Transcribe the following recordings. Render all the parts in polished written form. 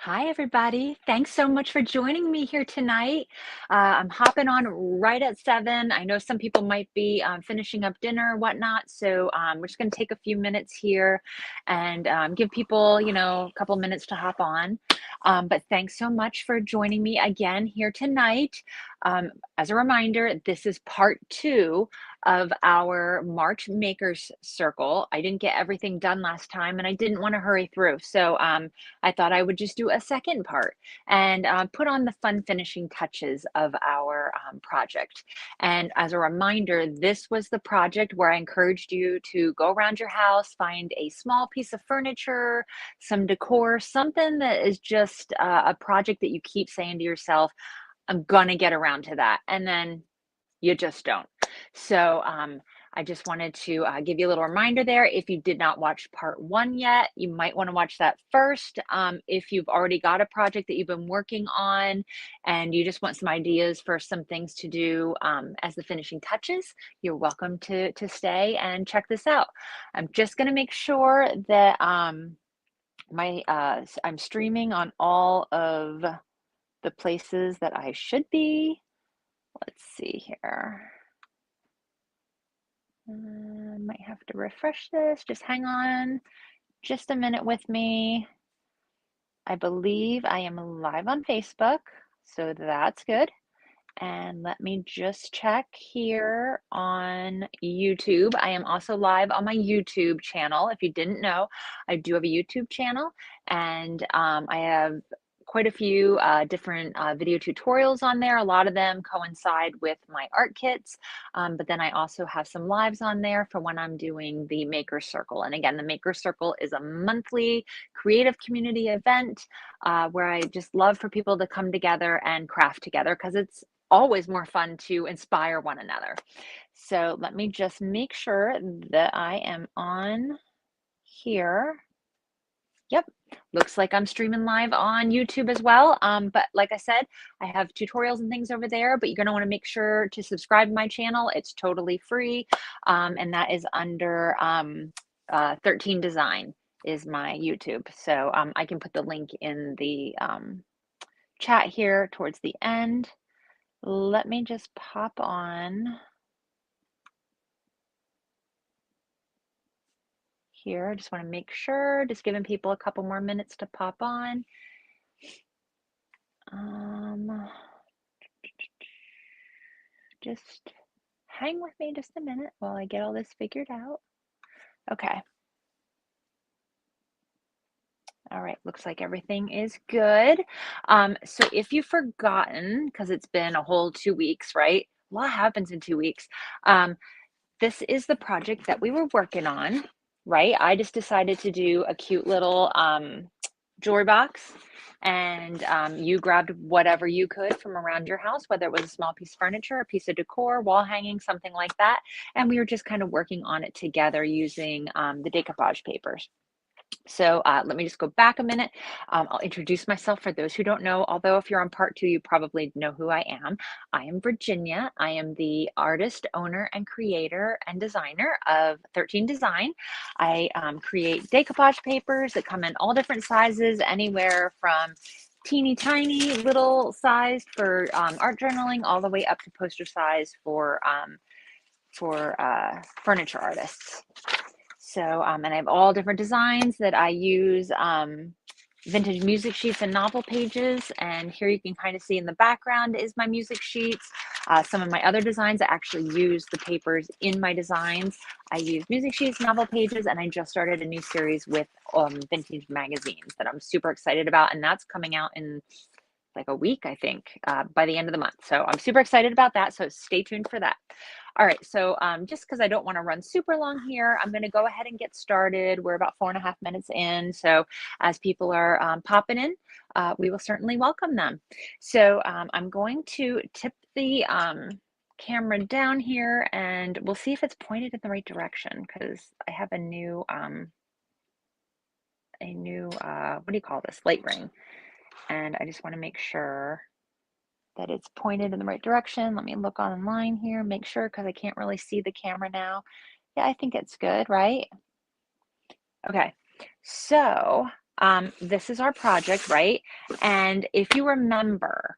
Hi, everybody. Thanks so much for joining me here tonight. I'm hopping on right at 7. I know some people might be finishing up dinner or whatnot, so we're just going to take a few minutes here and give people, a couple minutes to hop on. But thanks so much for joining me again here tonight. As a reminder, this is part 2 of our March Makers Circle. I didn't get everything done last time, and I didn't want to hurry through. So I thought I would just do a second part and put on the fun finishing touches of our project. And as a reminder, this was the project where I encouraged you to go around your house, find a small piece of furniture, some decor, something that is just a project that you keep saying to yourself, I'm gonna get around to that. And then you just don't. So I just wanted to give you a little reminder there. If you did not watch part 1 yet, you might want to watch that first. If you've already got a project that you've been working on and you just want some ideas for some things to do as the finishing touches, you're welcome to stay and check this out. I'm just going to make sure that I'm streaming on all of the places that I should be. Let's see here. Might have to refresh this. Just hang on just a minute with me. I believe I am live on Facebook, so that's good. And let me just check here on YouTube. I am also live on my YouTube channel. If you didn't know, I do have a YouTube channel, and I have quite a few different video tutorials on there. A lot of them coincide with my art kits, but then I also have some lives on there for when I'm doing the Maker Circle. And again, the Maker Circle is a monthly creative community event where I just love for people to come together and craft together because it's always more fun to inspire one another. So let me just make sure that I am on here. Yep, looks like I'm streaming live on YouTube as well. But like I said, I have tutorials and things over there, but you're gonna wanna make sure to subscribe to my channel. It's totally free, and that is under 13 Design is my YouTube. So I can put the link in the chat here towards the end. Let me just pop on here. I just want to make sure, just giving people a couple more minutes to pop on. Just hang with me just a minute while I get all this figured out. Okay. All right, looks like everything is good. So if you've forgotten, because it's been a whole 2 weeks, right? A lot happens in 2 weeks. This is the project that we were working on, right? I just decided to do a cute little jewelry box, and you grabbed whatever you could from around your house, whether it was a small piece of furniture, a piece of decor, wall hanging, something like that. And we were just kind of working on it together using the decoupage papers. So let me just go back a minute. I'll introduce myself for those who don't know, although if you're on part 2, you probably know who I am. I am Virginia. I am the artist, owner, and creator and designer of 13 Design. I create decoupage papers that come in all different sizes, anywhere from teeny tiny little sized for art journaling all the way up to poster size for furniture artists. So, and I have all different designs that I use, vintage music sheets and novel pages. And here you can kind of see in the background is my music sheets. Some of my other designs, I actually use the papers in my designs. I use music sheets, novel pages, and I just started a new series with vintage magazines that I'm super excited about. And that's coming out in like a week, I think, by the end of the month. So I'm super excited about that. So stay tuned for that. All right. So just because I don't want to run super long here, I'm going to go ahead and get started. We're about 4.5 minutes in. So as people are popping in, we will certainly welcome them. So I'm going to tip the camera down here and we'll see if it's pointed in the right direction because I have a new what do you call this? Light ring. And I just want to make sure that it's pointed in the right direction. Let me look online here, make sure, because I can't really see the camera now. Yeah, I think it's good, right? Okay, so This is our project, right? And if you remember,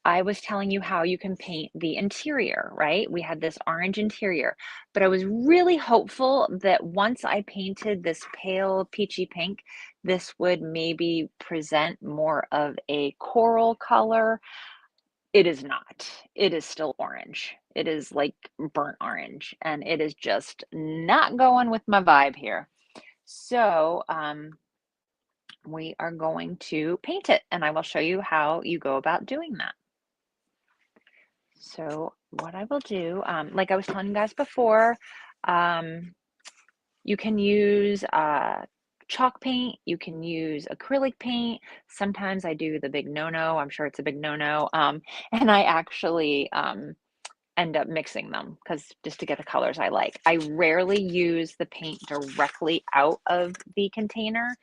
I was telling you how you can paint the interior, right? We had this orange interior, but I was really hopeful that once I painted this pale peachy pink, this would maybe present more of a coral color. It is not. It is still orange. It is like burnt orange, and it is just not going with my vibe here. So, we are going to paint it, and I will show you how you go about doing that. So what I will do, like I was telling you guys before, um, you can use chalk paint, you can use acrylic paint. Sometimes I do the big no-no. I'm sure it's a big no-no. And I actually end up mixing them because just to get the colors I like. I rarely use the paint directly out of the container.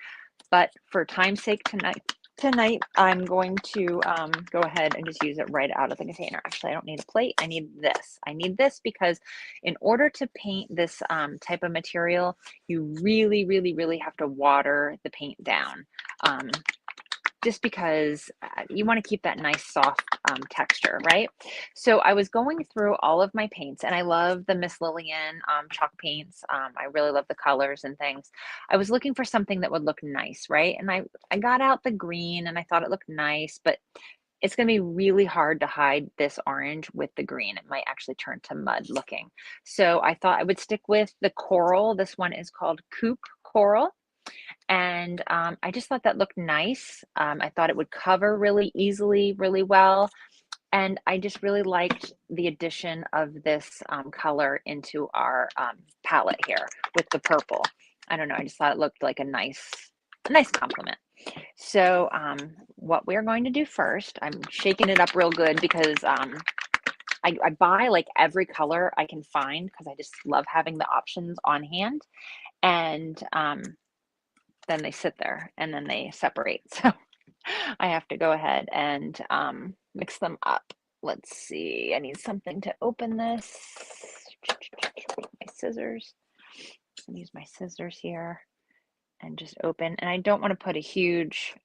But for time's sake tonight I'm going to go ahead and just use it right out of the container. Actually, I don't need a plate. I need this. I need this because in order to paint this type of material, you really, really, really have to water the paint down. Just because you want to keep that nice soft texture, right? So I was going through all of my paints, and I love the Miss Lillian chalk paints. I really love the colors and things. I was looking for something that would look nice, right? And I got out the green, and I thought it looked nice, but it's going to be really hard to hide this orange with the green. It might actually turn to mud looking. So I thought I would stick with the coral. This one is called Coupe Coral. And I just thought that looked nice. I thought it would cover really easily, really well. And I just really liked the addition of this color into our palette here with the purple. I don't know, I just thought it looked like a nice complement. So what we're going to do first, I'm shaking it up real good because I buy like every color I can find because I just love having the options on hand. And then they sit there and then they separate. So I have to go ahead and mix them up. Let's see. I need something to open this. My scissors. I'll use my scissors here and just open. And I don't want to put a huge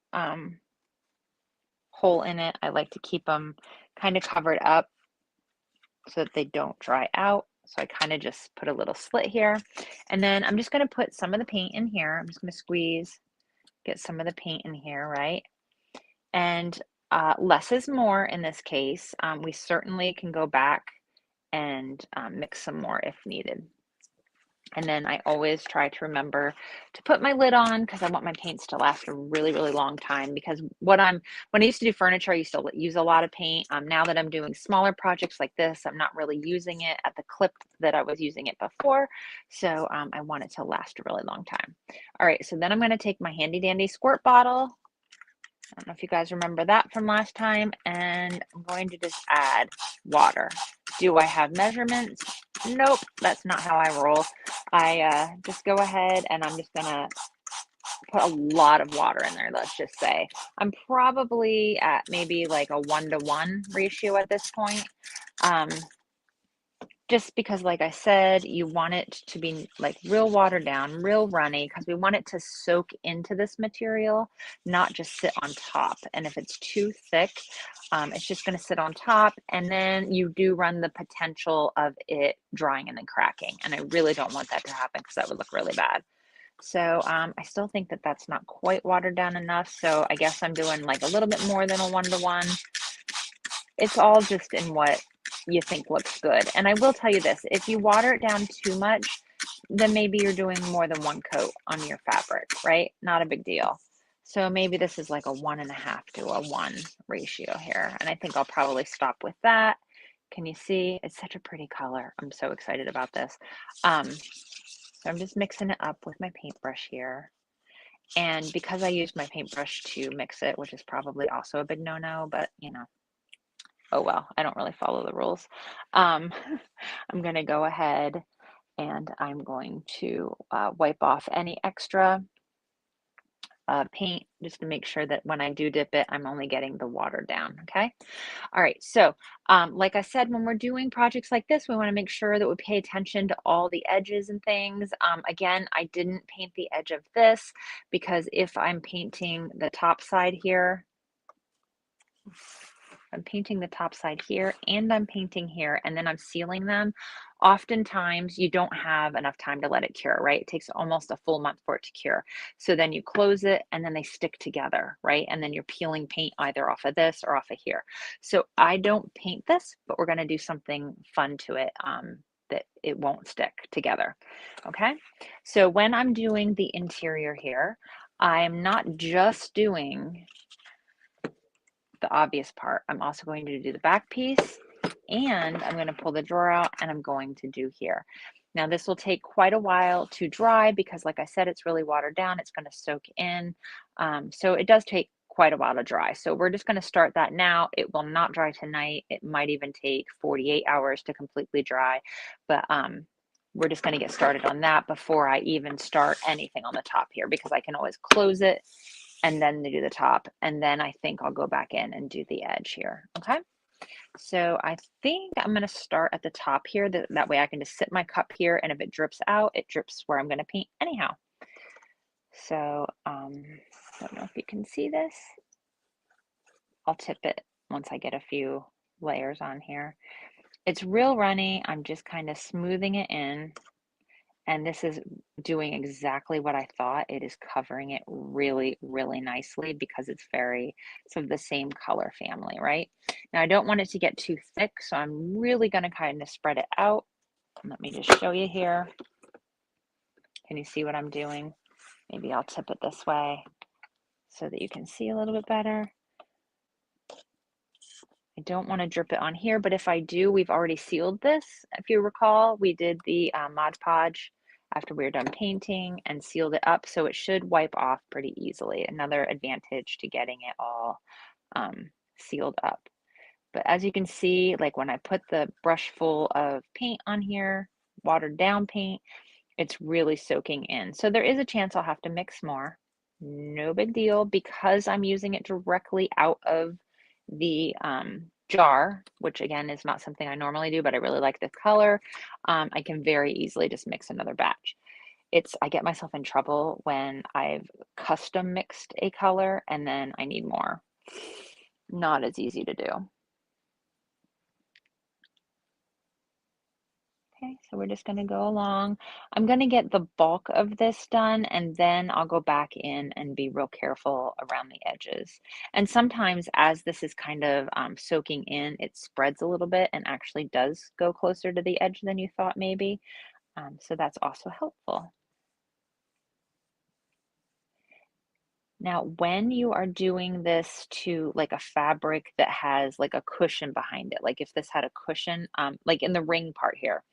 hole in it. I like to keep them kind of covered up so that they don't dry out. So I kind of just put a little slit here. And then I'm just going to put some of the paint in here. I'm just going to squeeze, get some of the paint in here, right? And less is more in this case. We certainly can go back and mix some more if needed. And then I always try to remember to put my lid on because I want my paints to last a really, really long time. Because when I used to do furniture, I used to use a lot of paint. Now that I'm doing smaller projects like this, I'm not really using it at the clip that I was using it before. So I want it to last a really long time. All right, so then I'm going to take my handy dandy squirt bottle. I don't know if you guys remember that from last time, and I'm going to just add water. Do I have measurements? Nope, that's not how I roll. I just go ahead and I'm just gonna put a lot of water in there, let's just say. I'm probably at maybe like a 1-to-1 ratio at this point. Just because, like I said, you want it to be like real watered down, real runny, because we want it to soak into this material, not just sit on top. And if it's too thick, it's just going to sit on top. And then you do run the potential of it drying and then cracking. And I really don't want that to happen because that would look really bad. So I still think that that's not quite watered down enough. So I guess I'm doing like a little bit more than a 1-to-1. It's all just in what you think looks good. And I will tell you this, if you water it down too much, then maybe you're doing more than one coat on your fabric, right? Not a big deal. So maybe this is like a 1.5-to-1 ratio here. And I think I'll probably stop with that. Can you see? It's such a pretty color. I'm so excited about this. So I'm just mixing it up with my paintbrush here. And because I used my paintbrush to mix it, which is probably also a big no-no, but you know, oh well, I don't really follow the rules. I'm going to go ahead and I'm going to wipe off any extra paint just to make sure that when I do dip it, I'm only getting the water down, okay? All right, so like I said, when we're doing projects like this, we want to make sure that we pay attention to all the edges and things. Again, I didn't paint the edge of this because if I'm painting the top side here, I'm painting the top side here and I'm painting here and then I'm sealing them. Oftentimes you don't have enough time to let it cure, right? It takes almost a full month for it to cure. So then you close it and then they stick together, right? And then you're peeling paint either off of this or off of here. So I don't paint this, but we're going to do something fun to it that it won't stick together. Okay. So when I'm doing the interior here, I'm not just doing the obvious part. I'm also going to do the back piece and I'm going to pull the drawer out and I'm going to do here. Now this will take quite a while to dry because like I said, it's really watered down. It's going to soak in. So it does take quite a while to dry. So we're just going to start that now. It will not dry tonight. It might even take 48 hours to completely dry, but we're just going to get started on that before I even start anything on the top here because I can always close it and then do the top. And then I think I'll go back in and do the edge here. Okay. So I think I'm going to start at the top here. That way I can just sit my cup here. And if it drips out, it drips where I'm going to paint anyhow. So I don't know if you can see this. I'll tip it once I get a few layers on here. It's real runny. I'm just kind of smoothing it in. And this is doing exactly what I thought. It is covering it really, really nicely because it's of the same color family, right? Now I don't want it to get too thick, so I'm really going to kind of spread it out. Let me just show you here. Can you see what I'm doing? Maybe I'll tip it this way so that you can see a little bit better. I don't want to drip it on here, but if I do, we've already sealed this. If you recall, we did the Mod Podge after we were done painting and sealed it up, so it should wipe off pretty easily. Another advantage to getting it all sealed up. But as you can see, like when I put the brush full of paint on here, watered down paint, it's really soaking in. So there is a chance I'll have to mix more. No big deal because I'm using it directly out of the jar, which again is not something I normally do, but I really like the color. I can very easily just mix another batch. I get myself in trouble when I've custom mixed a color and then I need more. Not as easy to do. Okay, so we're just going to go along. I'm going to get the bulk of this done and then I'll go back in and be real careful around the edges. And sometimes as this is kind of soaking in, it spreads a little bit and actually does go closer to the edge than you thought maybe. So that's also helpful. Now, when you are doing this to like a fabric that has like a cushion behind it, like if this had a cushion, like in the ring part here,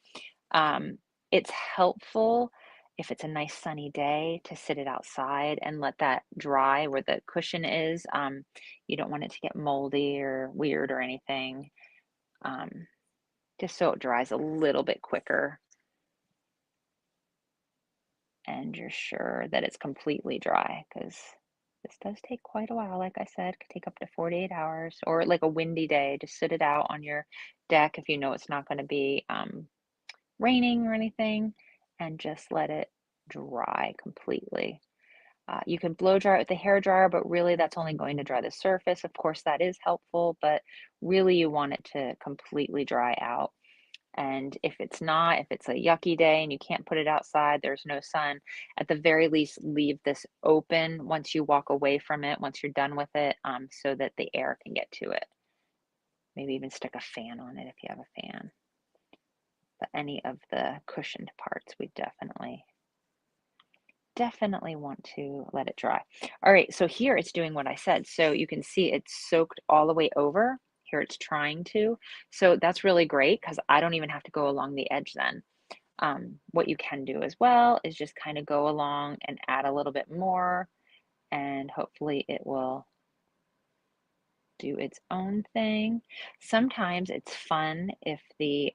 Um, it's helpful if it's a nice sunny day to sit it outside and let that dry where the cushion is. You don't want it to get moldy or weird or anything, um, just so it dries a little bit quicker and you're sure that it's completely dry because this does take quite a while. Like I said, could take up to 48 hours or like a windy day, just sit it out on your deck if you know it's not going to be raining or anything and just let it dry completely. You can blow dry it with a hair dryer, but really that's only going to dry the surface. Of course, that is helpful, but really you want it to completely dry out. And if it's not, if it's a yucky day and you can't put it outside, there's no sun, at the very least, leave this open once you walk away from it, once you're done with it, so that the air can get to it. Maybe even stick a fan on it if you have a fan. But any of the cushioned parts, we definitely want to let it dry. All right, so here it's doing what I said. So you can see it's soaked all the way over. Here it's trying to. So that's really great because I don't even have to go along the edge then. What you can do as well is just kind of go along and add a little bit more and hopefully it will do its own thing. Sometimes it's fun if the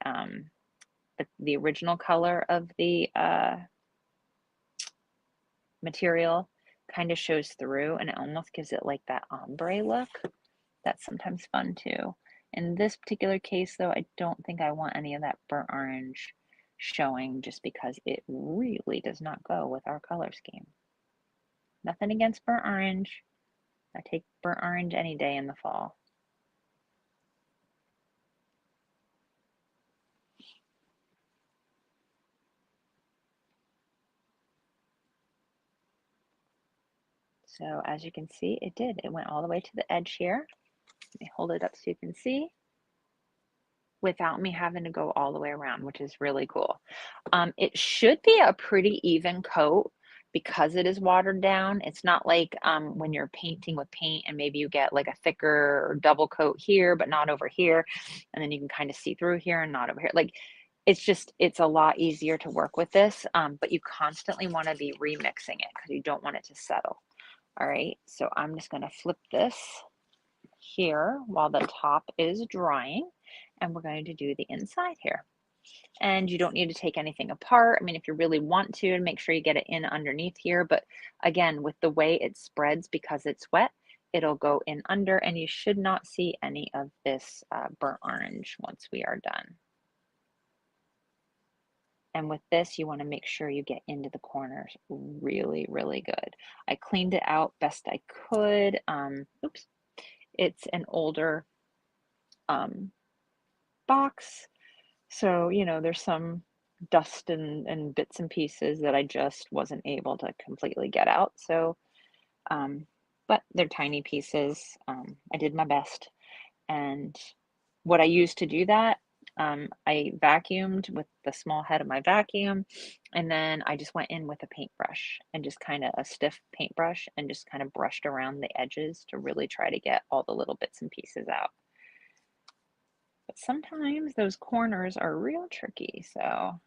original color of the material kind of shows through and it almost gives it like that ombre look. That's sometimes fun too. In this particular case though, I don't think I want any of that burnt orange showing just because it really does not go with our color scheme. Nothing against burnt orange. I take burnt orange any day in the fall. So as you can see, it did. It went all the way to the edge here. Let me hold it up so you can see without me having to go all the way around, which is really cool. It should be a pretty even coat because it is watered down. It's not like when you're painting with paint and maybe you get like a thicker or double coat here, but not over here. And then you can kind of see through here and not over here. Like it's a lot easier to work with this, but you constantly want to be remixing it because you don't want it to settle. All right, so I'm just going to flip this here while the top is drying, and we're going to do the inside here. And you don't need to take anything apart. I mean, if you really want to, make sure you get it in underneath here. But again, with the way it spreads because it's wet, it'll go in under, and you should not see any of this burnt orange once we are done. And with this, you want to make sure you get into the corners really, really good. I cleaned it out best I could. Oops, it's an older box. So, you know, there's some dust and bits and pieces that I just wasn't able to completely get out. So, but they're tiny pieces. I did my best. And what I used to do that, I vacuumed with the small head of my vacuum, and then I just went in with a paintbrush and just kind of a stiff paintbrush and just kind of brushed around the edges to really try to get all the little bits and pieces out. But sometimes those corners are real tricky, so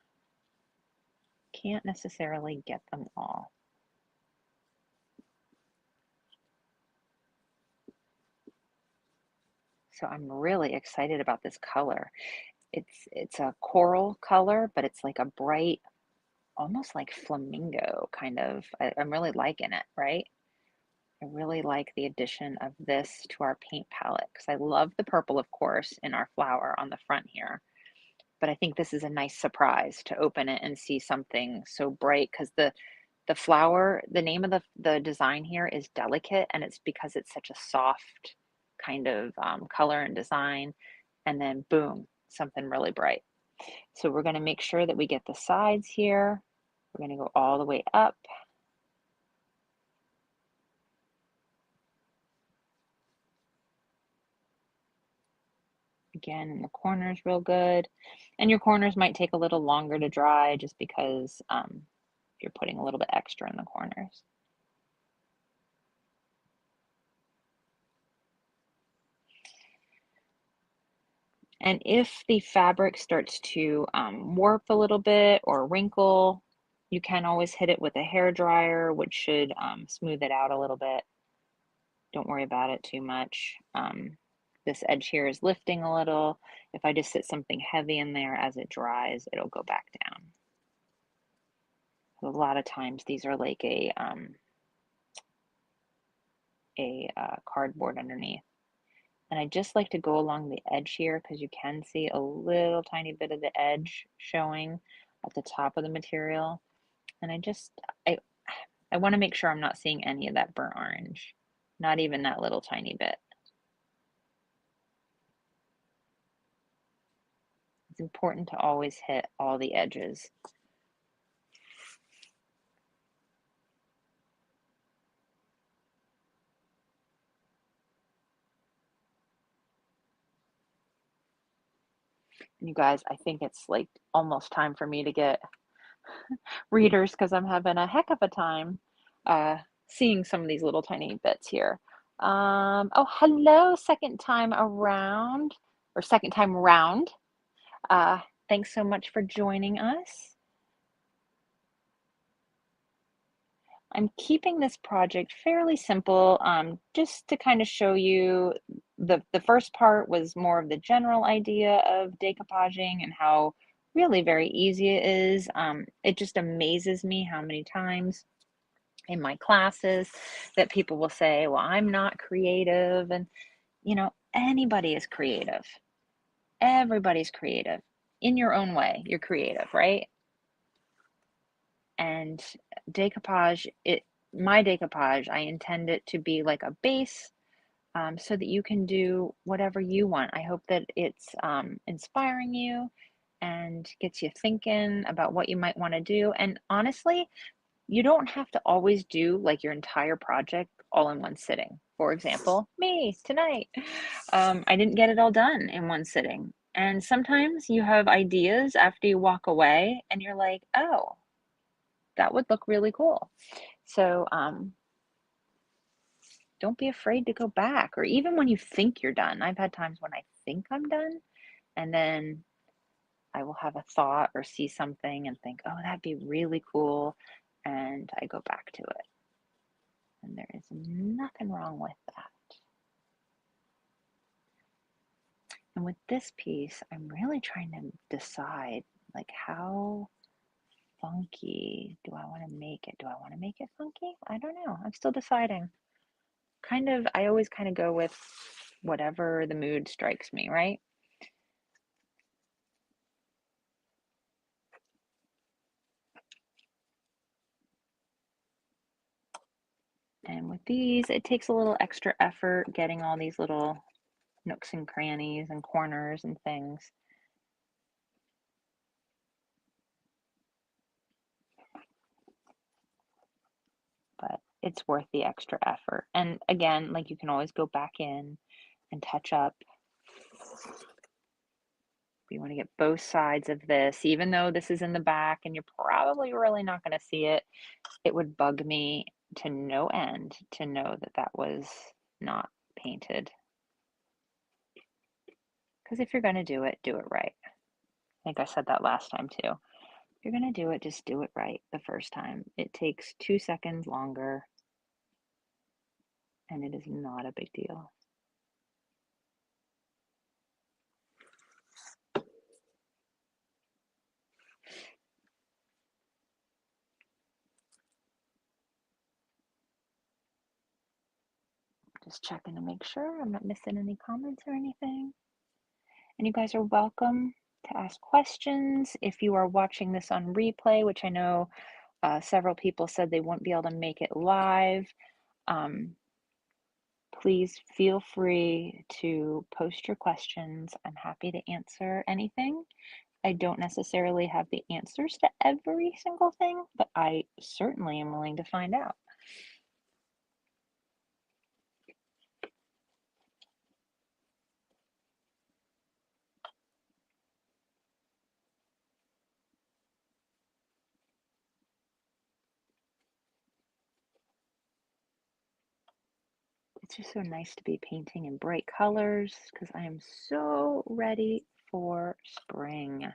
can't necessarily get them all. So I'm really excited about this color. It's a coral color, but it's like a bright, almost like flamingo kind of. I'm really liking it, right? I really like the addition of this to our paint palette because I love the purple, of course, in our flower on the front here. But I think this is a nice surprise to open it and see something so bright because the flower, the name of the design here is Delicate, and it's because it's such a soft kind of color and design. And then boom, something really bright. So we're going to make sure that we get the sides here. We're going to go all the way up. Again, in the corners real good. And your corners might take a little longer to dry just because you're putting a little bit extra in the corners. And if the fabric starts to warp a little bit or wrinkle, you can always hit it with a hair dryer, which should smooth it out a little bit. Don't worry about it too much. This edge here is lifting a little. If I just sit something heavy in there as it dries, it'll go back down. So a lot of times these are like a cardboard underneath. And I just like to go along the edge here because you can see a little tiny bit of the edge showing at the top of the material. And I want to make sure I'm not seeing any of that burnt orange, not even that little tiny bit. It's important to always hit all the edges. And you guys, I think it's like almost time for me to get readers because I'm having a heck of a time seeing some of these little tiny bits here. Oh, hello, second time around, or second time round. Thanks so much for joining us. I'm keeping this project fairly simple, just to kind of show you the first part was more of the general idea of decoupaging and how really very easy it is. It just amazes me how many times in my classes that people will say, well, I'm not creative. And, anybody is creative. Everybody's creative. In your own way, you're creative, right? And decoupage, my decoupage, I intend it to be like a base, so that you can do whatever you want. I hope that it's inspiring you and gets you thinking about what you might want to do. And honestly, you don't have to always do like your entire project all in one sitting. For example, me tonight. I didn't get it all done in one sitting. And sometimes you have ideas after you walk away and you're like, oh, that would look really cool. So don't be afraid to go back, or even when you think you're done. I've had times when I think I'm done, and then I will have a thought or see something and think, oh, that'd be really cool. And I go back to it. And there is nothing wrong with that. And with this piece, I'm really trying to decide, like, how funky do I want to make it? Do I want to make it funky? I don't know. I'm still deciding. I always kind of go with whatever the mood strikes me, right? And with these, it takes a little extra effort getting all these little nooks and crannies and corners and things. But it's worth the extra effort. And again, like, you can always go back in and touch up. You want to get both sides of this, even though this is in the back and you're probably really not going to see it. It would bug me to no end to know that that was not painted. Because if you're going to do it right. I think I said that last time too. If you're going to do it, just do it right the first time. It takes 2 seconds longer and it is not a big deal. Just checking to make sure I'm not missing any comments or anything. And you guys are welcome to ask questions. If you are watching this on replay, which I know several people said they won't be able to make it live, please feel free to post your questions. I'm happy to answer anything. I don't necessarily have the answers to every single thing, but I certainly am willing to find out. It's just so nice to be painting in bright colors because I am so ready for spring.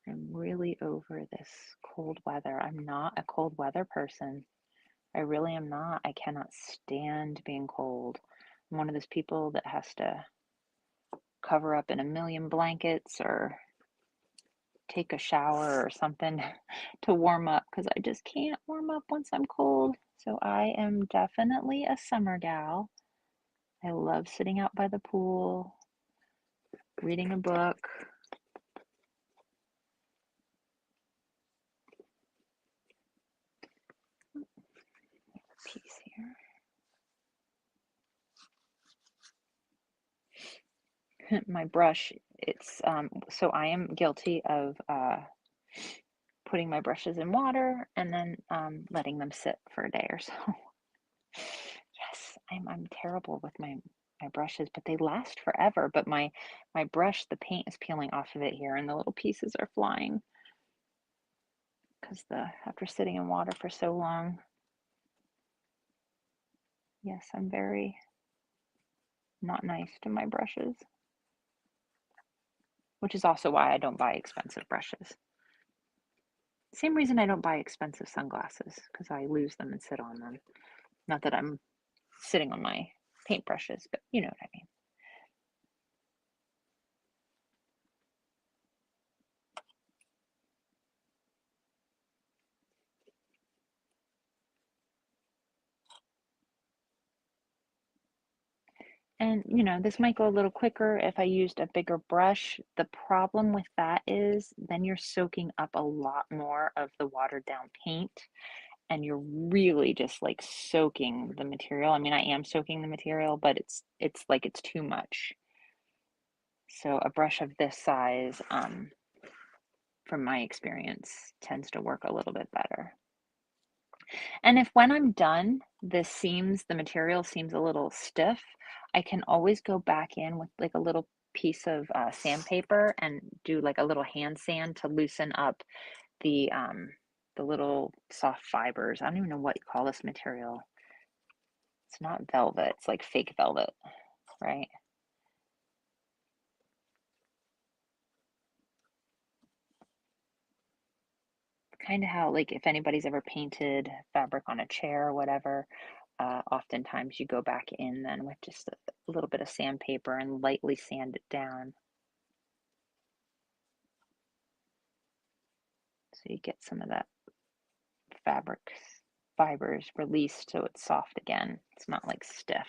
I'm really over this cold weather. I'm not a cold weather person. I really am not. I cannot stand being cold. I'm one of those people that has to cover up in a million blankets or take a shower or something to warm up because I just can't warm up once I'm cold. So I am definitely a summer gal. I love sitting out by the pool, reading a book. Piece here. My brush, it's so I am guilty of putting my brushes in water and then letting them sit for a day or so. Yes, I'm terrible with my brushes, but they last forever. But my brush, the paint is peeling off of it here, and the little pieces are flying because after sitting in water for so long. Yes, I'm very not nice to my brushes, which is also why I don't buy expensive brushes. Same reason I don't buy expensive sunglasses, because I lose them and sit on them. Not that I'm sitting on my paintbrushes, but you know what I mean. And, you know, this might go a little quicker if I used a bigger brush. The problem with that is then you're soaking up a lot more of the watered down paint and you're really just like soaking the material. I mean, I am soaking the material, but it's like it's too much. So a brush of this size, from my experience, tends to work a little bit better. And if when I'm done, the material seems a little stiff, I can always go back in with like a little piece of sandpaper and do like a little hand sand to loosen up the little soft fibers. I don't even know what you call this material. It's not velvet, it's like fake velvet, right? Kind of how, like, if anybody's ever painted fabric on a chair or whatever, oftentimes you go back in then with just a little bit of sandpaper and lightly sand it down. So you get some of that fabric fibers released so it's soft again. It's not like stiff.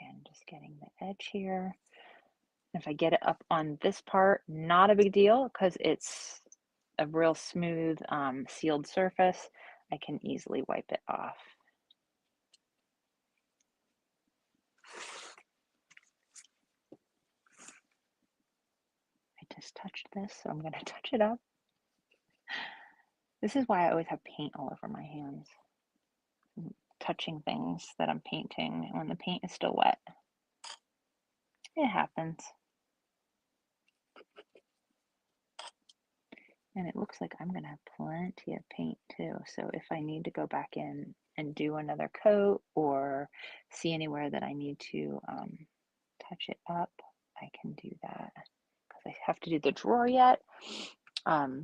Again, just getting the edge here. If I get it up on this part, not a big deal because it's a real smooth sealed surface. I can easily wipe it off. I just touched this, so I'm going to touch it up. This is why I always have paint all over my hands. I'm touching things that I'm painting when the paint is still wet. It happens. And it looks like I'm going to have plenty of paint too. So if I need to go back in and do another coat or see anywhere that I need to touch it up, I can do that. Because I have to do the drawer yet. But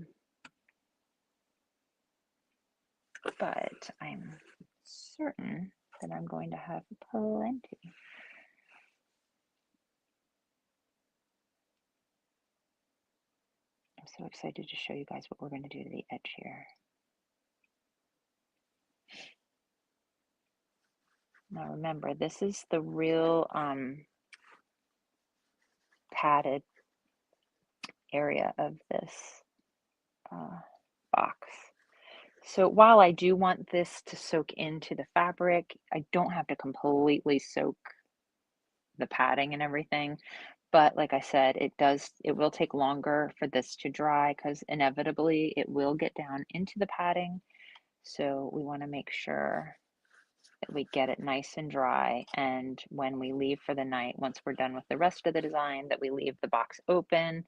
I'm certain that I'm going to have plenty. I'm so excited to show you guys what we're going to do to the edge here. Now remember, this is the real padded area of this box. So while I do want this to soak into the fabric, I don't have to completely soak the padding and everything. But like I said, it will take longer for this to dry because inevitably it will get down into the padding. So we want to make sure that we get it nice and dry. And when we leave for the night, once we're done with the rest of the design, that we leave the box open,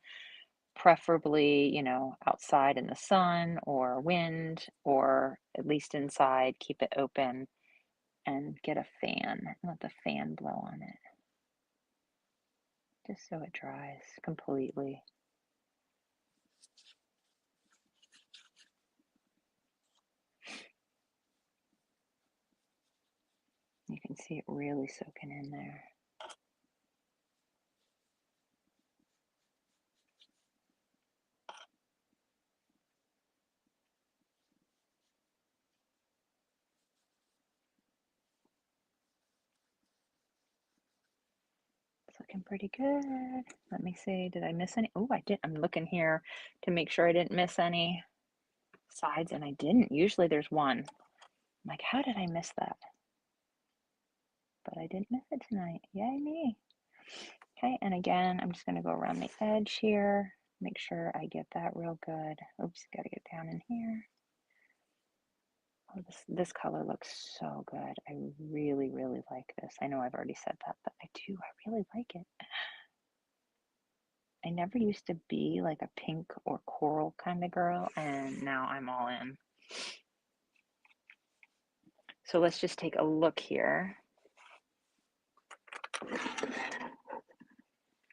preferably, you know, outside in the sun or wind, or at least inside, keep it open and get a fan and let the fan blow on it. Just so it dries completely. You can see it really soaking in there. It's looking pretty good. Let me see, did I miss any? Oh, I did. I'm looking here to make sure I didn't miss any sides, and I didn't. Usually there's one. I'm like, how did I miss that? But I didn't miss it tonight. Yay me. Okay, and again, I'm just going to go around the edge here, make sure I get that real good. Oops, got to get down in here. Oh, this color looks so good. I really, really like this. I know I've already said that, but I do. I really like it. I never used to be like a pink or coral kind of girl, and now I'm all in. So let's just take a look here.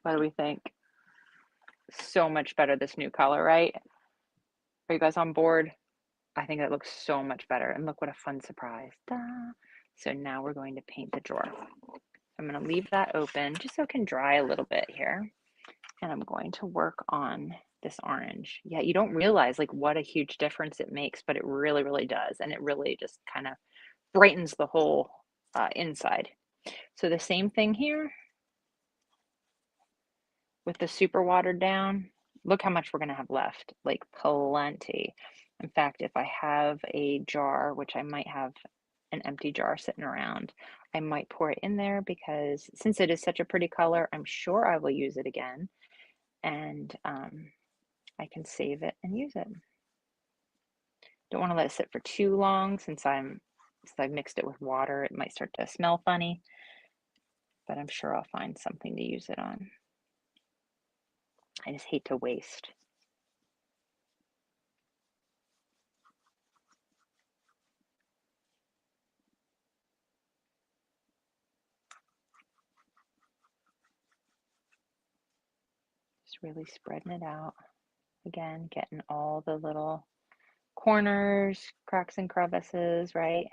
What do we think? so much better, this new color, right? Are you guys on board? I think that looks so much better. And look what a fun surprise. Da. So now we're going to paint the drawer. I'm going to leave that open just so it can dry a little bit here. And I'm going to work on this orange. Yeah, you don't realize like what a huge difference it makes, but it really, really does. And it really just kind of brightens the whole inside. So the same thing here with the super watered down. Look how much we're going to have left, like plenty. In fact, if I have a jar, which I might have an empty jar sitting around, I might pour it in there because since it is such a pretty color, I'm sure I will use it again. And I can save it and use it. Don't want to let it sit for too long since I've mixed it with water. It might start to smell funny, but I'm sure I'll find something to use it on. I just hate to waste. Just really spreading it out. Again, getting all the little corners, cracks and crevices, right?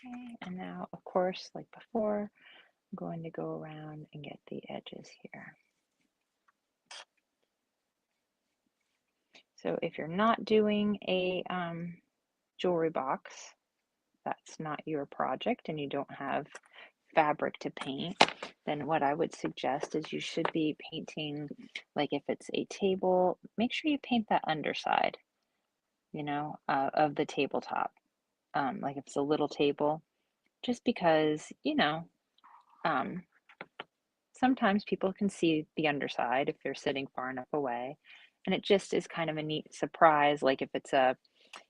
Okay, and now, of course, like before, I'm going to go around and get the edges here. So if you're not doing a jewelry box, that's not your project and you don't have fabric to paint, then what I would suggest is you should be painting, like if it's a table, make sure you paint that underside, you know, of the tabletop. Like if it's a little table, just because, you know, sometimes people can see the underside if they're sitting far enough away. And it just is kind of a neat surprise, like if it's a,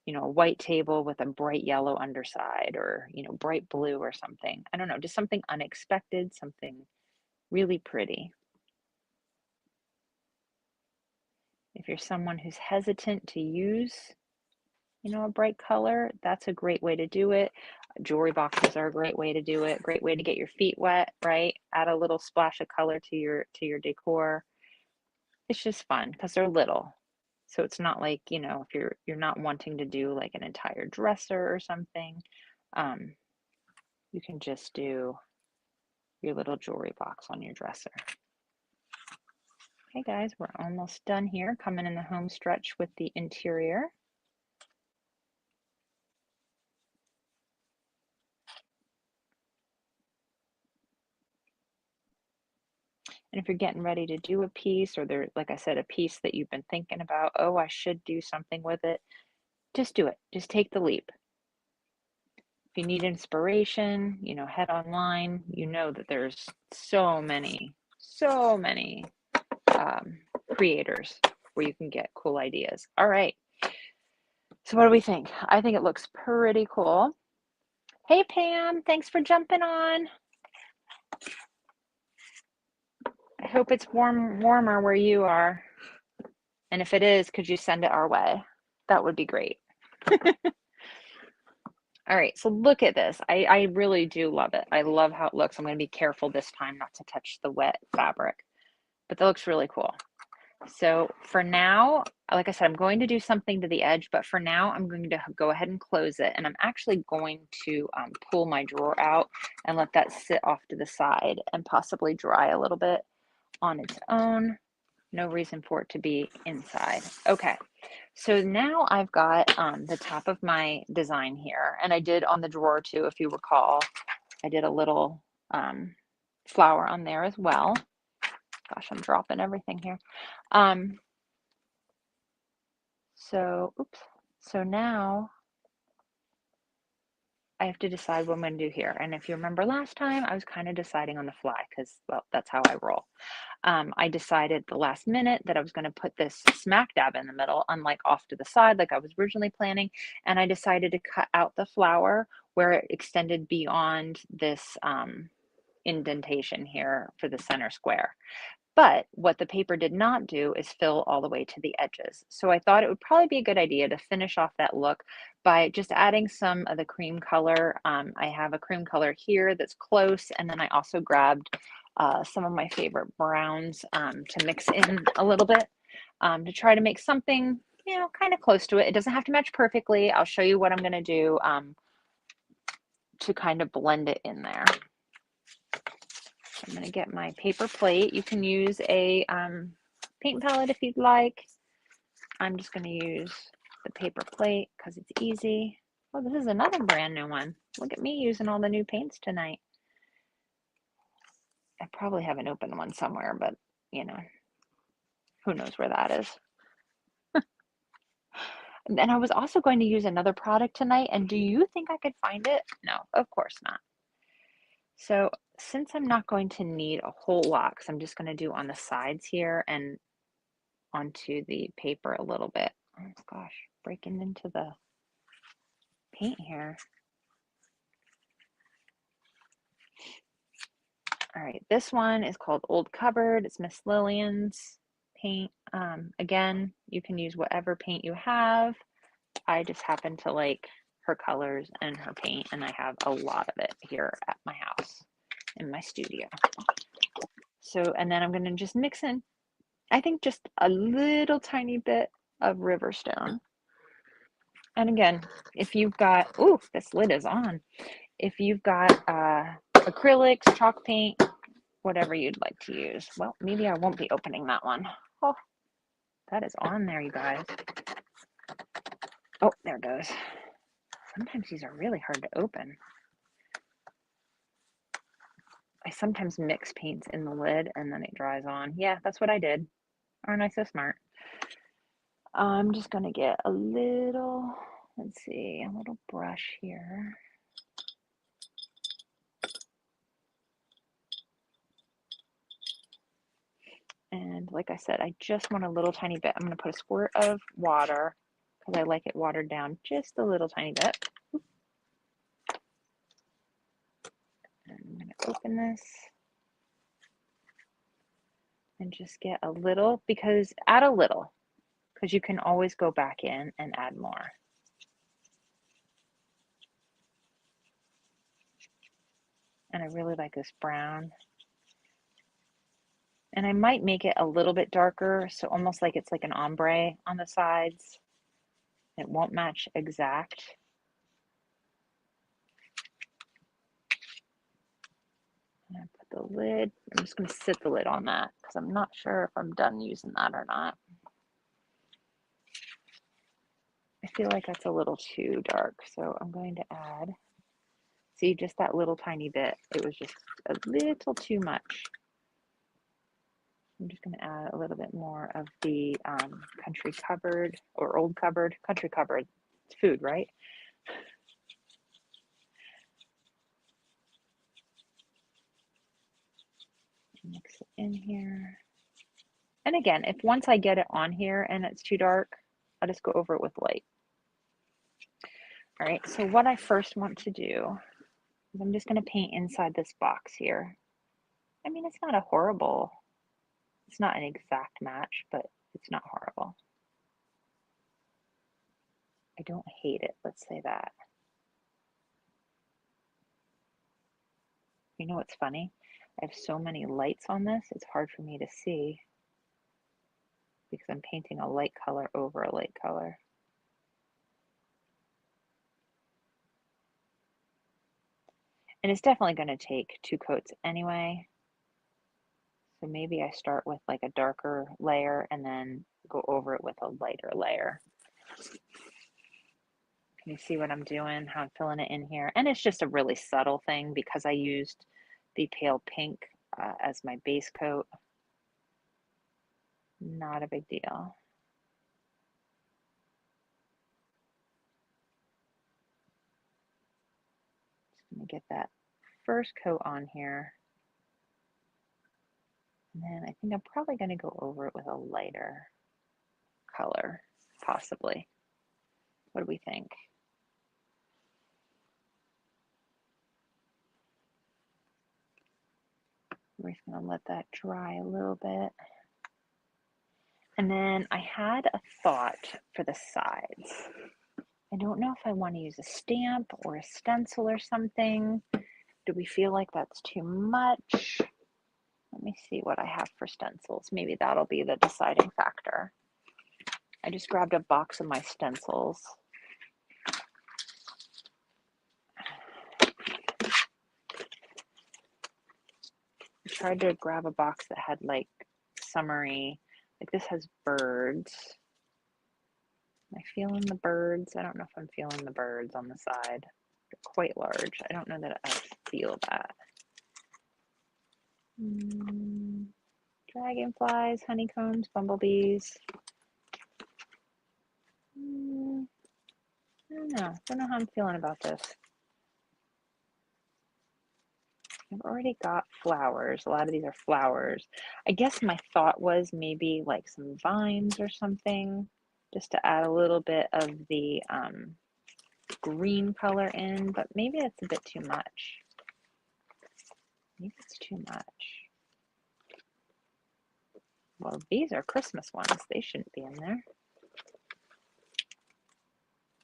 you know, a white table with a bright yellow underside or, you know, bright blue or something. I don't know, just something unexpected, something really pretty. If you're someone who's hesitant to use, you know, a bright color, that's a great way to do it. Jewelry boxes are a great way to do it. Great way to get your feet wet, right? Add a little splash of color to your decor. It's just fun because they're little. So it's not like, you know, if you're not wanting to do like an entire dresser or something, you can just do your little jewelry box on your dresser. Okay, guys, we're almost done here, coming in the home stretch with the interior. And if you're getting ready to do a piece, or there, like I said, a piece that you've been thinking about, oh, I should do something with it, just do it. Just take the leap. If you need inspiration, you know, head online. You know that there's so many creators where you can get cool ideas. All right. So what do we think? I think it looks pretty cool. Hey, Pam, thanks for jumping on. I hope it's warmer where you are. And if it is, could you send it our way? That would be great. All right, so look at this. I really do love it. I love how it looks. I'm going to be careful this time not to touch the wet fabric, but that looks really cool. So for now, like I said, I'm going to do something to the edge, but for now, I'm going to go ahead and close it. And I'm actually going to pull my drawer out and let that sit off to the side and possibly dry a little bit on its own. No reason for it to be inside. Okay, So now I've got the top of my design here, and I did on the drawer too, if you recall. I did a little flower on there as well. Gosh, I'm dropping everything here. Oops. So now I have to decide what I'm going to do here. And if you remember last time, I was kind of deciding on the fly because, well, that's how I roll. I decided the last minute that I was going to put this smack dab in the middle, unlike off to the side like I was originally planning. And I decided to cut out the flower where it extended beyond this indentation here for the center square. But what the paper did not do is fill all the way to the edges. So I thought it would probably be a good idea to finish off that look by just adding some of the cream color. I have a cream color here that's close, and then I also grabbed some of my favorite browns to mix in a little bit to try to make something, you know, kind of close to it. It doesn't have to match perfectly. I'll show you what I'm going to do to kind of blend it in there. I'm going to get my paper plate. You can use a paint palette if you'd like. I'm just going to use the paper plate because it's easy. Oh, this is another brand new one. Look at me using all the new paints tonight. I probably have an open one somewhere, but you know, who knows where that is. And I was also going to use another product tonight, and do you think I could find it? No, of course not. So since I'm not going to need a whole lot, because I'm just going to do on the sides here and onto the paper a little bit. Oh gosh, breaking into the paint here. All right, this one is called Old Cupboard. It's Miss Lillian's paint. Again, you can use whatever paint you have. I just happen to like her colors and her paint, and I have a lot of it here at my house in my studio. So, and then I'm going to just mix in, I think, just a little tiny bit of Riverstone. And again, if you've got, ooh, this lid is on. If you've got acrylics, chalk paint, whatever you'd like to use. Well, maybe I won't be opening that one. Oh, that is on there, you guys. Oh, there it goes. Sometimes these are really hard to open. I sometimes mix paints in the lid and then it dries on. Yeah, that's what I did. Aren't I so smart? I'm just going to get a little, let's see, a little brush here. And like I said, I just want a little tiny bit. I'm going to put a squirt of water because I like it watered down just a little tiny bit. And I'm going to open this and just get a little, because add a little, because you can always go back in and add more. And I really like this brown. And I might make it a little bit darker, so almost like it's like an ombre on the sides. It won't match exact. And I put the lid, I'm just going to sit the lid on that because I'm not sure if I'm done using that or not. I feel like that's a little too dark, so I'm going to add, see, just that little tiny bit. It was just a little too much. I'm just going to add a little bit more of the country cupboard or old cupboard. Country cupboard, it's food, right? Mix it in here. And again, if once I get it on here and it's too dark, I'll just go over it with light. All right, so what I first want to do is I'm just going to paint inside this box here. I mean, it's not a horrible, it's not an exact match, but it's not horrible. I don't hate it, let's say that. You know what's funny? I have so many lights on this, it's hard for me to see because I'm painting a light color over a light color. And it's definitely going to take 2 coats anyway. So maybe I start with like a darker layer and then go over it with a lighter layer. Can you see what I'm doing, how I'm filling it in here? And it's just a really subtle thing because I used the pale pink as my base coat. Not a big deal. Just gonna get that first coat on here. And then I think I'm probably gonna go over it with a lighter color, possibly. What do we think? We're just gonna let that dry a little bit. And then I had a thought for the sides. I don't know if I want to use a stamp or a stencil or something. Do we feel like that's too much? Let me see what I have for stencils. Maybe that'll be the deciding factor. I just grabbed a box of my stencils. I tried to grab a box that had like summery, like this has birds. Am I feeling the birds? I don't know if I'm feeling the birds on the side. They're quite large. I don't know that I feel that. Dragonflies, honeycombs, bumblebees. I don't know. Don't know how I'm feeling about this. I've already got flowers. A lot of these are flowers. I guess my thought was maybe like some vines or something, just to add a little bit of the green color in, but maybe that's a bit too much. Maybe it's too much. Well, these are Christmas ones. They shouldn't be in there.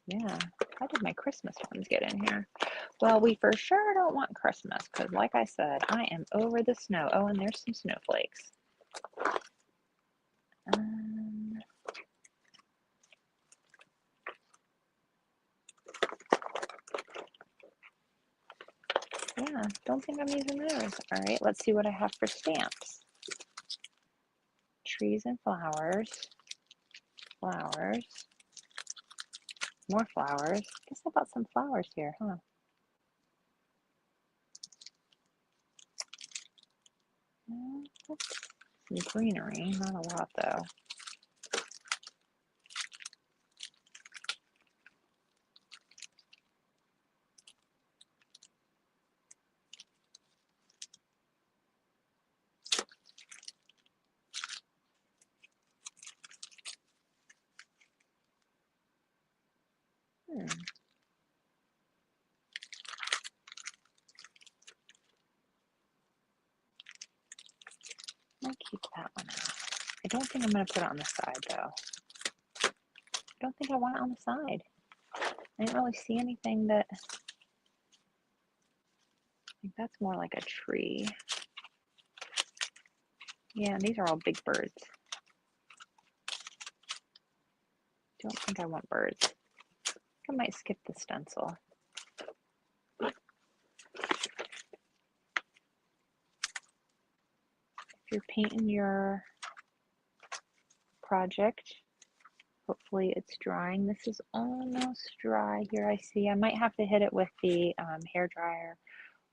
Yeah, how did my Christmas ones get in here? Well, we for sure don't want Christmas because, like I said, I am over the snow. Oh, and there's some snowflakes. Yeah, don't think I'm using those. All right, let's see what I have for stamps. Trees and flowers. Flowers. More flowers. I guess I bought some flowers here, huh? Some greenery, not a lot though. I'll keep that one out. I don't think I'm going to put it on the side though. I don't think I want it on the side. I didn't really see anything that, I think that's more like a tree. Yeah, these are all big birds. Don't think I want birds. I might skip the stencil. If you're painting your project, hopefully it's drying. This is almost dry here, I see. I might have to hit it with the hair dryer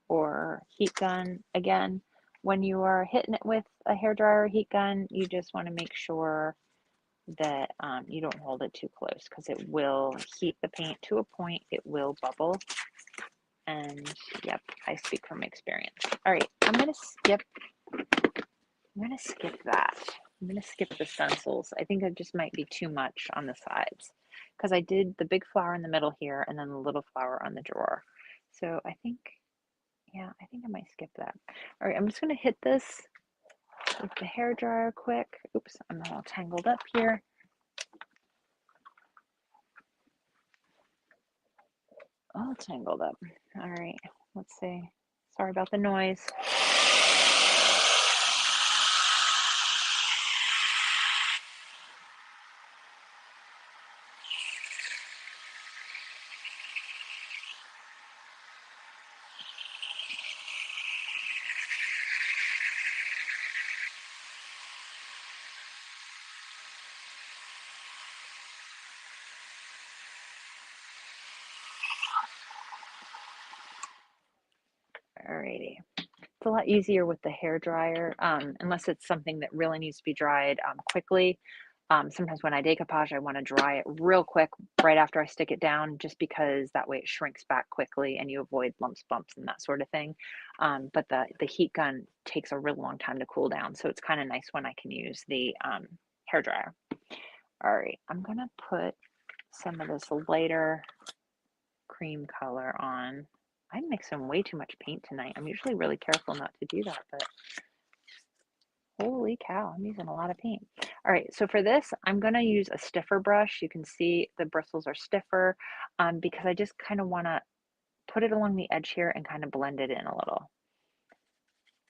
or heat gun. Again, when you are hitting it with a hair dryer or heat gun, you just want to make sure that you don't hold it too close because it will heat the paint to a point. It will bubble. And yep, I speak from experience. All right, I'm gonna skip that. I'm gonna skip the stencils. I think it just might be too much on the sides because I did the big flower in the middle here and then the little flower on the drawer. So I think, yeah, I think I might skip that. All right, I'm just gonna hit this with the hair dryer quick. Oops, I'm all tangled up here. All tangled up. All right, let's see. Sorry about the noise. Alrighty. It's a lot easier with the hair dryer, unless it's something that really needs to be dried quickly. Sometimes when I decoupage, I want to dry it real quick right after I stick it down, just because that way it shrinks back quickly and you avoid lumps, bumps, and that sort of thing. But the heat gun takes a really long time to cool down, so it's kind of nice when I can use the hair dryer. All right, I'm gonna put some of this lighter cream color on. I'm mixing way too much paint tonight. I'm usually really careful not to do that, but holy cow, I'm using a lot of paint. All right, so for this, I'm gonna use a stiffer brush. You can see the bristles are stiffer because I just kind of wanna put it along the edge here and kind of blend it in a little.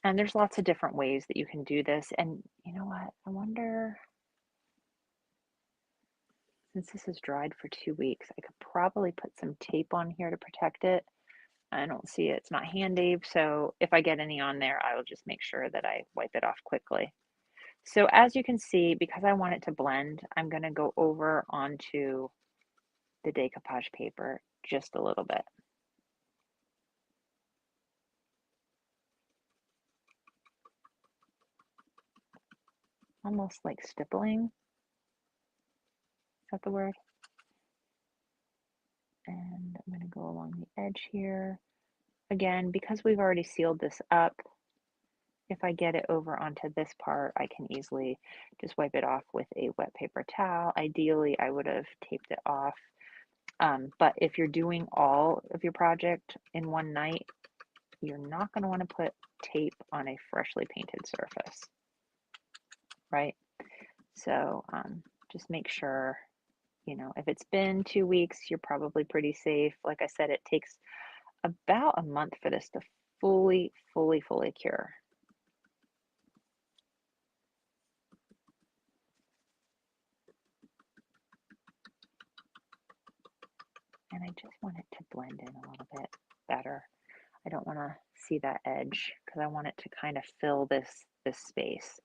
And there's lots of different ways that you can do this. And you know what? I wonder, since this is dried for 2 weeks, I could probably put some tape on here to protect it. I don't see it. It's not handy, so if I get any on there, I will just make sure that I wipe it off quickly. So as you can see, because I want it to blend, I'm going to go over onto the decoupage paper just a little bit. Almost like stippling. Is that the word? And I'm going to go along the edge here. Again, because we've already sealed this up, if I get it over onto this part, I can easily just wipe it off with a wet paper towel. Ideally, I would have taped it off. But if you're doing all of your project in one night, you're not going to want to put tape on a freshly painted surface, right? So just make sure, you know, if it's been 2 weeks, you're probably pretty safe. Like I said, it takes about a month for this to fully cure. And I just want it to blend in a little bit better. I don't want to see that edge because I want it to kind of fill this space.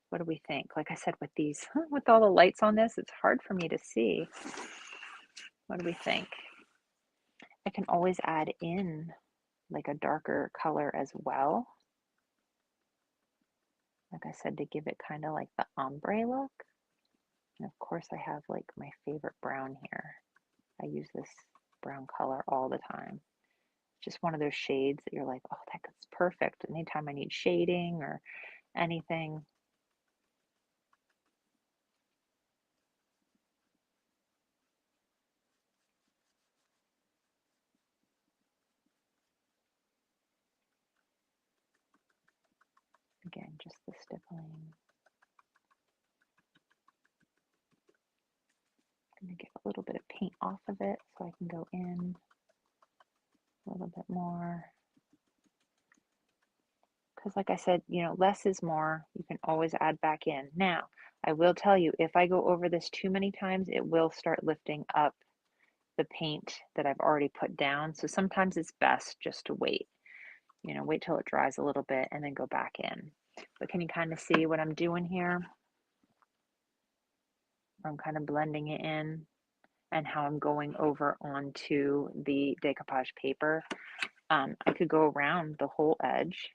What do we think? Like I said, with these, with all the lights on this, it's hard for me to see. What do we think? I can always add in like a darker color as well. Like I said, to give it kind of like the ombre look. And of course I have like my favorite brown here. I use this brown color all the time. Just one of those shades that you're like, oh, that's perfect. Anytime I need shading or anything. Again, just the stippling. I'm going to get a little bit of paint off of it so I can go in a little bit more. Because like I said, you know, less is more. You can always add back in. Now, I will tell you, if I go over this too many times, it will start lifting up the paint that I've already put down. So sometimes it's best just to wait, you know, wait till it dries a little bit and then go back in. But can you kind of see what I'm doing here? I'm kind of blending it in and how I'm going over onto the decoupage paper. I could go around the whole edge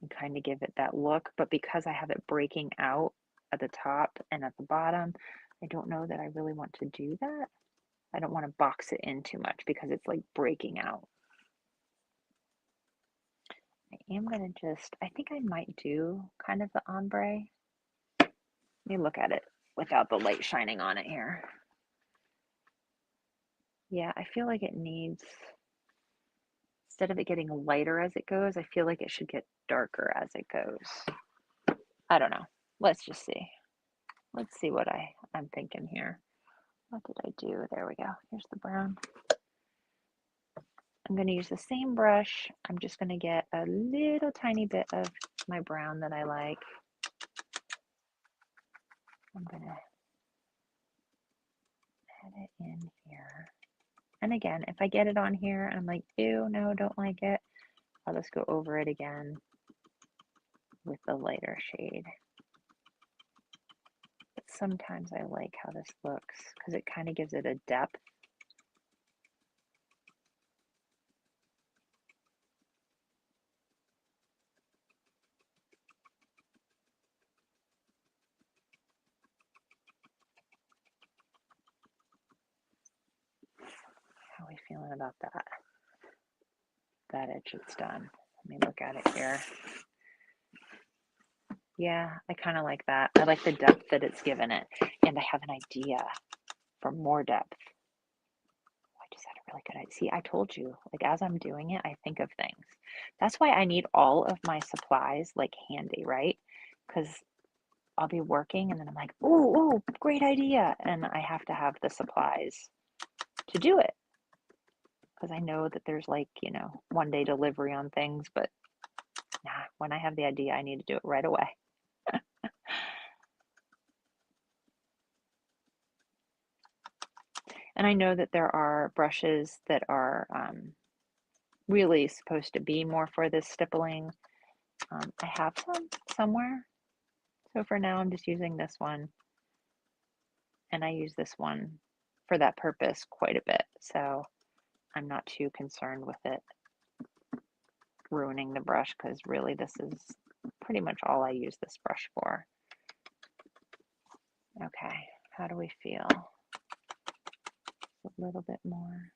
and kind of give it that look, but because I have it breaking out at the top and at the bottom, I don't know that I really want to do that. I don't want to box it in too much because it's like breaking out. I am going to just, I think I might do kind of the ombre. Let me look at it without the light shining on it here. Yeah, I feel like it needs, instead of it getting lighter as it goes, I feel like it should get darker as it goes. I don't know. Let's just see. Let's see what I'm thinking here. What did I do? There we go. Here's the brown. I'm going to use the same brush. I'm just going to get a little tiny bit of my brown that I like. I'm going to add it in here. And again, if I get it on here and I'm like, ew, no, don't like it, I'll just go over it again with the lighter shade. But sometimes I like how this looks because it kind of gives it a depth. feeling about that? That edge it's done. Let me look at it here. Yeah, I kind of like that. I like the depth that it's given it. And I have an idea for more depth. I just had a really good idea. See, I told you, like as I'm doing it, I think of things. That's why I need all of my supplies like handy, right? Because I'll be working and then I'm like, oh, great idea. And I have to have the supplies to do it. Because I know that there's like, 1-day delivery on things, but nah, when I have the idea, I need to do it right away. And I know that there are brushes that are really supposed to be more for this stippling. I have some somewhere. So for now, I'm just using this one. And I use this one for that purpose quite a bit. So I'm not too concerned with it ruining the brush because really this is pretty much all I use this brush for. Okay, how do we feel? A little bit more.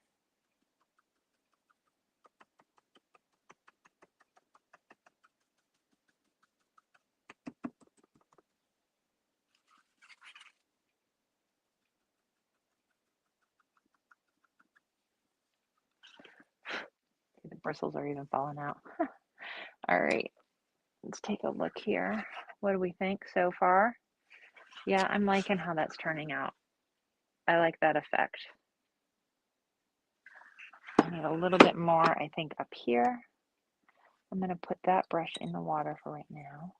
The bristles are even falling out. All right, let's take a look here. What do we think so far? Yeah, I'm liking how that's turning out. I like that effect. I need a little bit more, I think, up here. I'm going to put that brush in the water for right now,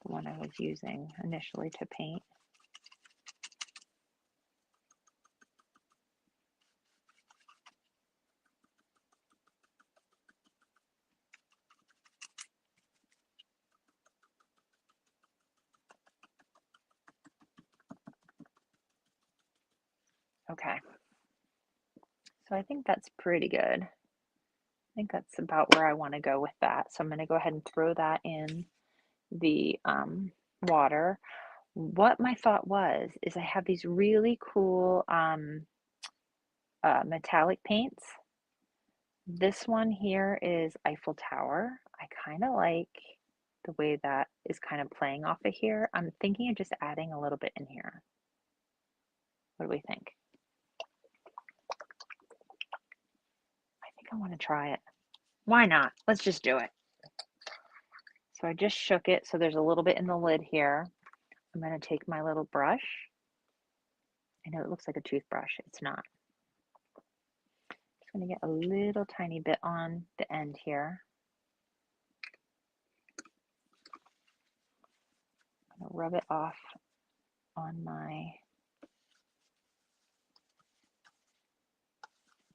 the one I was using initially to paint. Okay, so I think that's pretty good. I think that's about where I want to go with that. So I'm going to go ahead and throw that in the water. What my thought was is I have these really cool metallic paints. This one here is Eiffel Tower. I kind of like the way that is kind of playing off of here. I'm thinking of just adding a little bit in here. What do we think? I think I want to try it. Why not? Let's just do it. So I just shook it, so there's a little bit in the lid here. I'm going to take my little brush. I know it looks like a toothbrush. It's not. Just going to get a little tiny bit on the end here. I'm going to rub it off on my,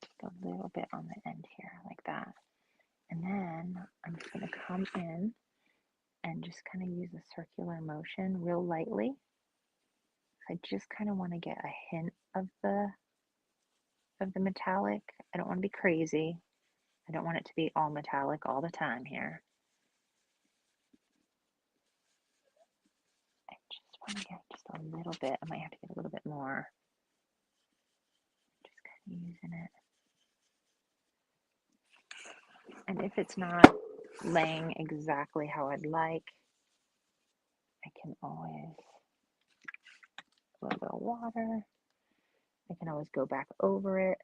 just a little bit on the end here, like that. And then I'm just going to come in and just kind of use a circular motion real lightly. I just kind of want to get a hint of the metallic. I don't want to be crazy. I don't want it to be all metallic all the time here. I just want to get just a little bit. I might have to get a little bit more. Just kind of using it. And if it's not laying exactly how I'd like, I can always, a little bit of water. I can always go back over it.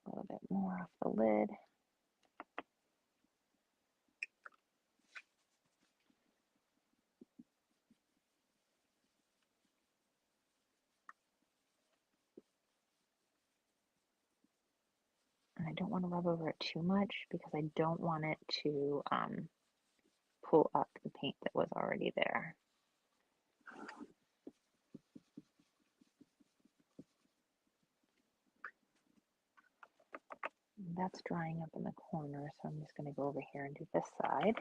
A little bit more off the lid. And I don't want to rub over it too much because I don't want it to pull up the paint that was already there. That's drying up in the corner, so I'm just going to go over here and do this side.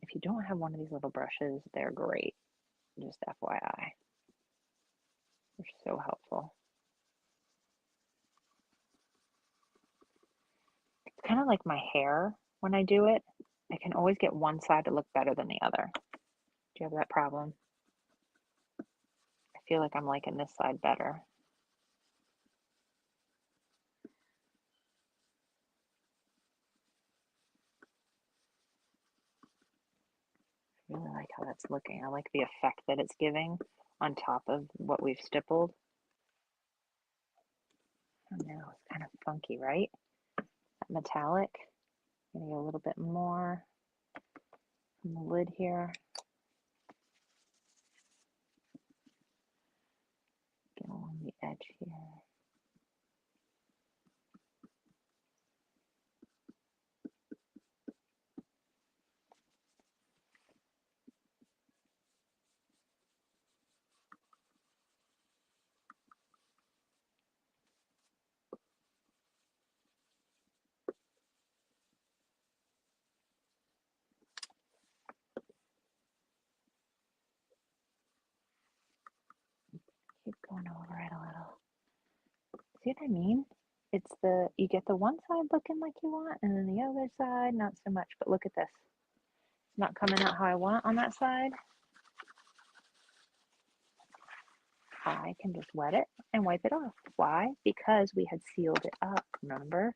If you don't have one of these little brushes, they're great. Just FYI. They're so helpful. It's kind of like my hair when I do it. I can always get one side to look better than the other. Do you have that problem? feel like I'm liking this side better. I really like how that's looking. I like the effect that it's giving on top of what we've stippled. I don't know, it's kind of funky, right? That metallic. Maybe a little bit more on the lid here. Get along the edge here. Keep going over it a little. See what I mean? It's you get the one side looking like you want, and then the other side, not so much. But look at this. It's not coming out how I want on that side. I can just wet it and wipe it off. Why? Because we had sealed it up, remember?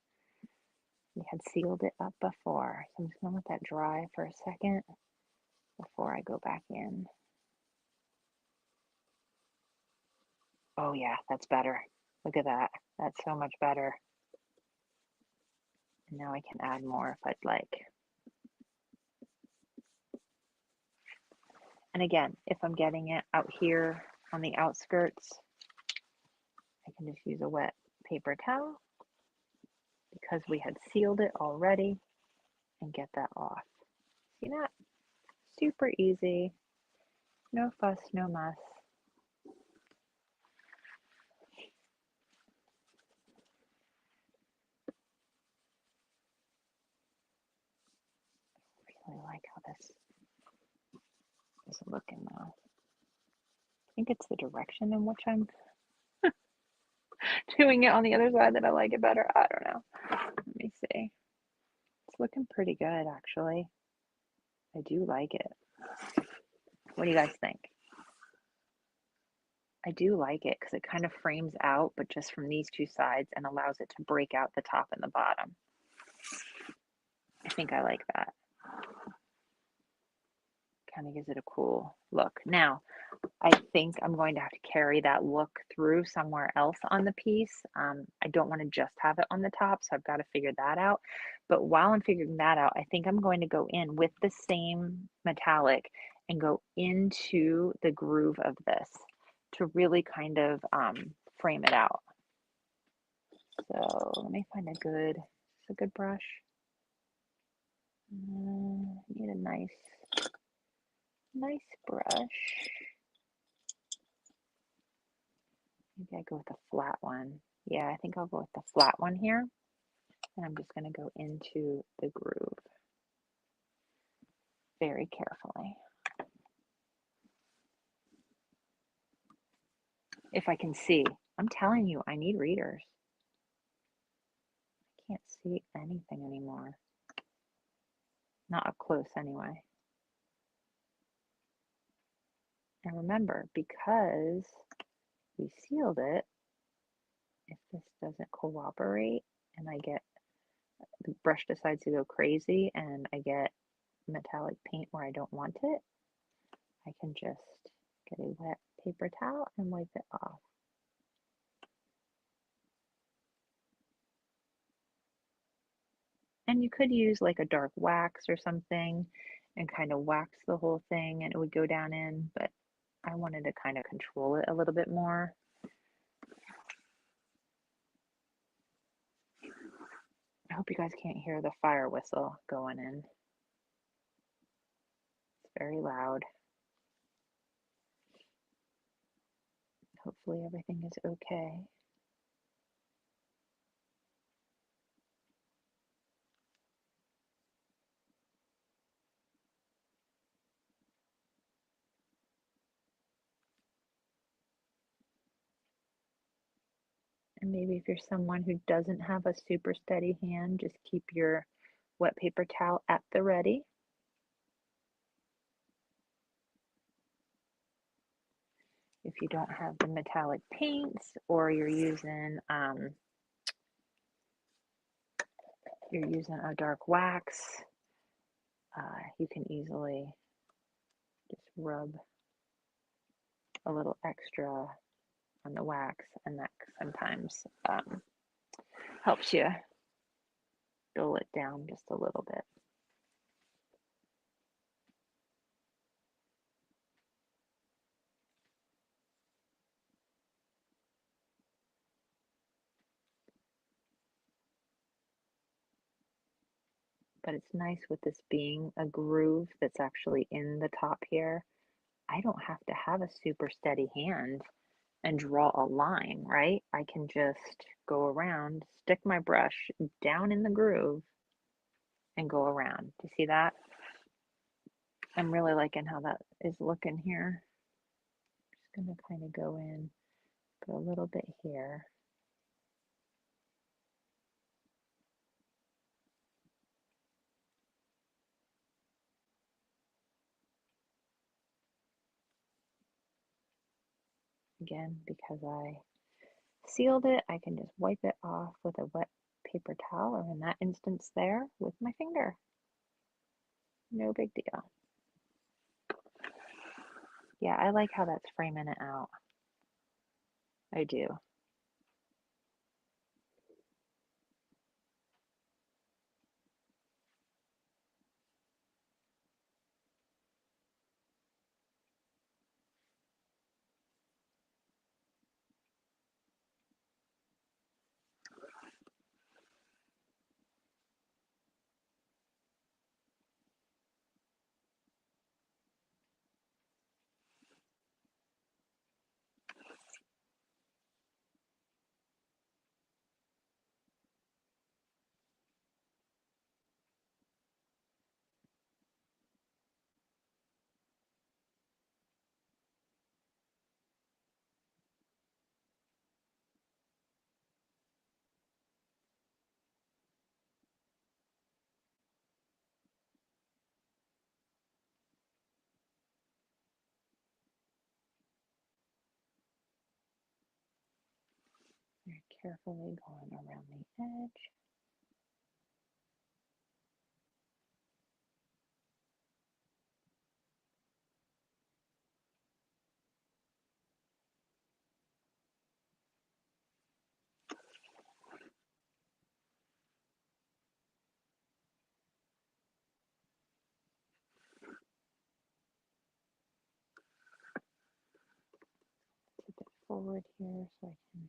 We had sealed it up before. So I'm just gonna let that dry for a second before I go back in. Oh yeah, that's better. Look at that. That's so much better. And now I can add more if I'd like. And again, if I'm getting it out here on the outskirts, I can just use a wet paper towel because we had sealed it already and get that off. See that? Super easy. No fuss, no muss. I really like how this is looking now. I think it's the direction in which I'm doing it on the other side that I like it better. I don't know. Let me see. It's looking pretty good, actually. I do like it. What do you guys think? I do like it because it kind of frames out, but just from these two sides and allows it to break out the top and the bottom. I think I like that. Kind of gives it a cool look. Now, I think I'm going to have to carry that look through somewhere else on the piece. I don't want to just have it on the top, so I've got to figure that out. But while I'm figuring that out, I think I'm going to go in with the same metallic and go into the groove of this to really kind of frame it out. So let me find a good brush. Need a nice brush. Maybe I go with a flat one. Yeah, I think I'll go with the flat one here. And I'm just going to go into the groove very carefully. If I can see, I'm telling you, I need readers. I can't see anything anymore. Not up close anyway. And remember, because we sealed it, if this doesn't cooperate and the brush decides to go crazy and I get metallic paint where I don't want it, I can just get a wet paper towel and wipe it off. And you could use like a dark wax or something and kind of wax the whole thing and it would go down in, but I wanted to kind of control it a little bit more. I hope you guys can't hear the fire whistle going in. It's very loud. Hopefully everything is okay. And maybe if you're someone who doesn't have a super steady hand, just keep your wet paper towel at the ready. If you don't have the metallic paints or you're using a dark wax, you can easily just rub a little extra on the wax, and that sometimes helps you dull it down just a little bit. But it's nice with this being a groove that's actually in the top here. I don't have to have a super steady hand and draw a line, right? I can just go around, stick my brush down in the groove and go around. Do you see that? I'm really liking how that is looking here. Just gonna kind of go in, go a little bit here. Again, because I sealed it, I can just wipe it off with a wet paper towel, or in that instance there, with my finger. No big deal. Yeah, I like how that's framing it out. I do. Very carefully going around the edge. Tip it forward here so I can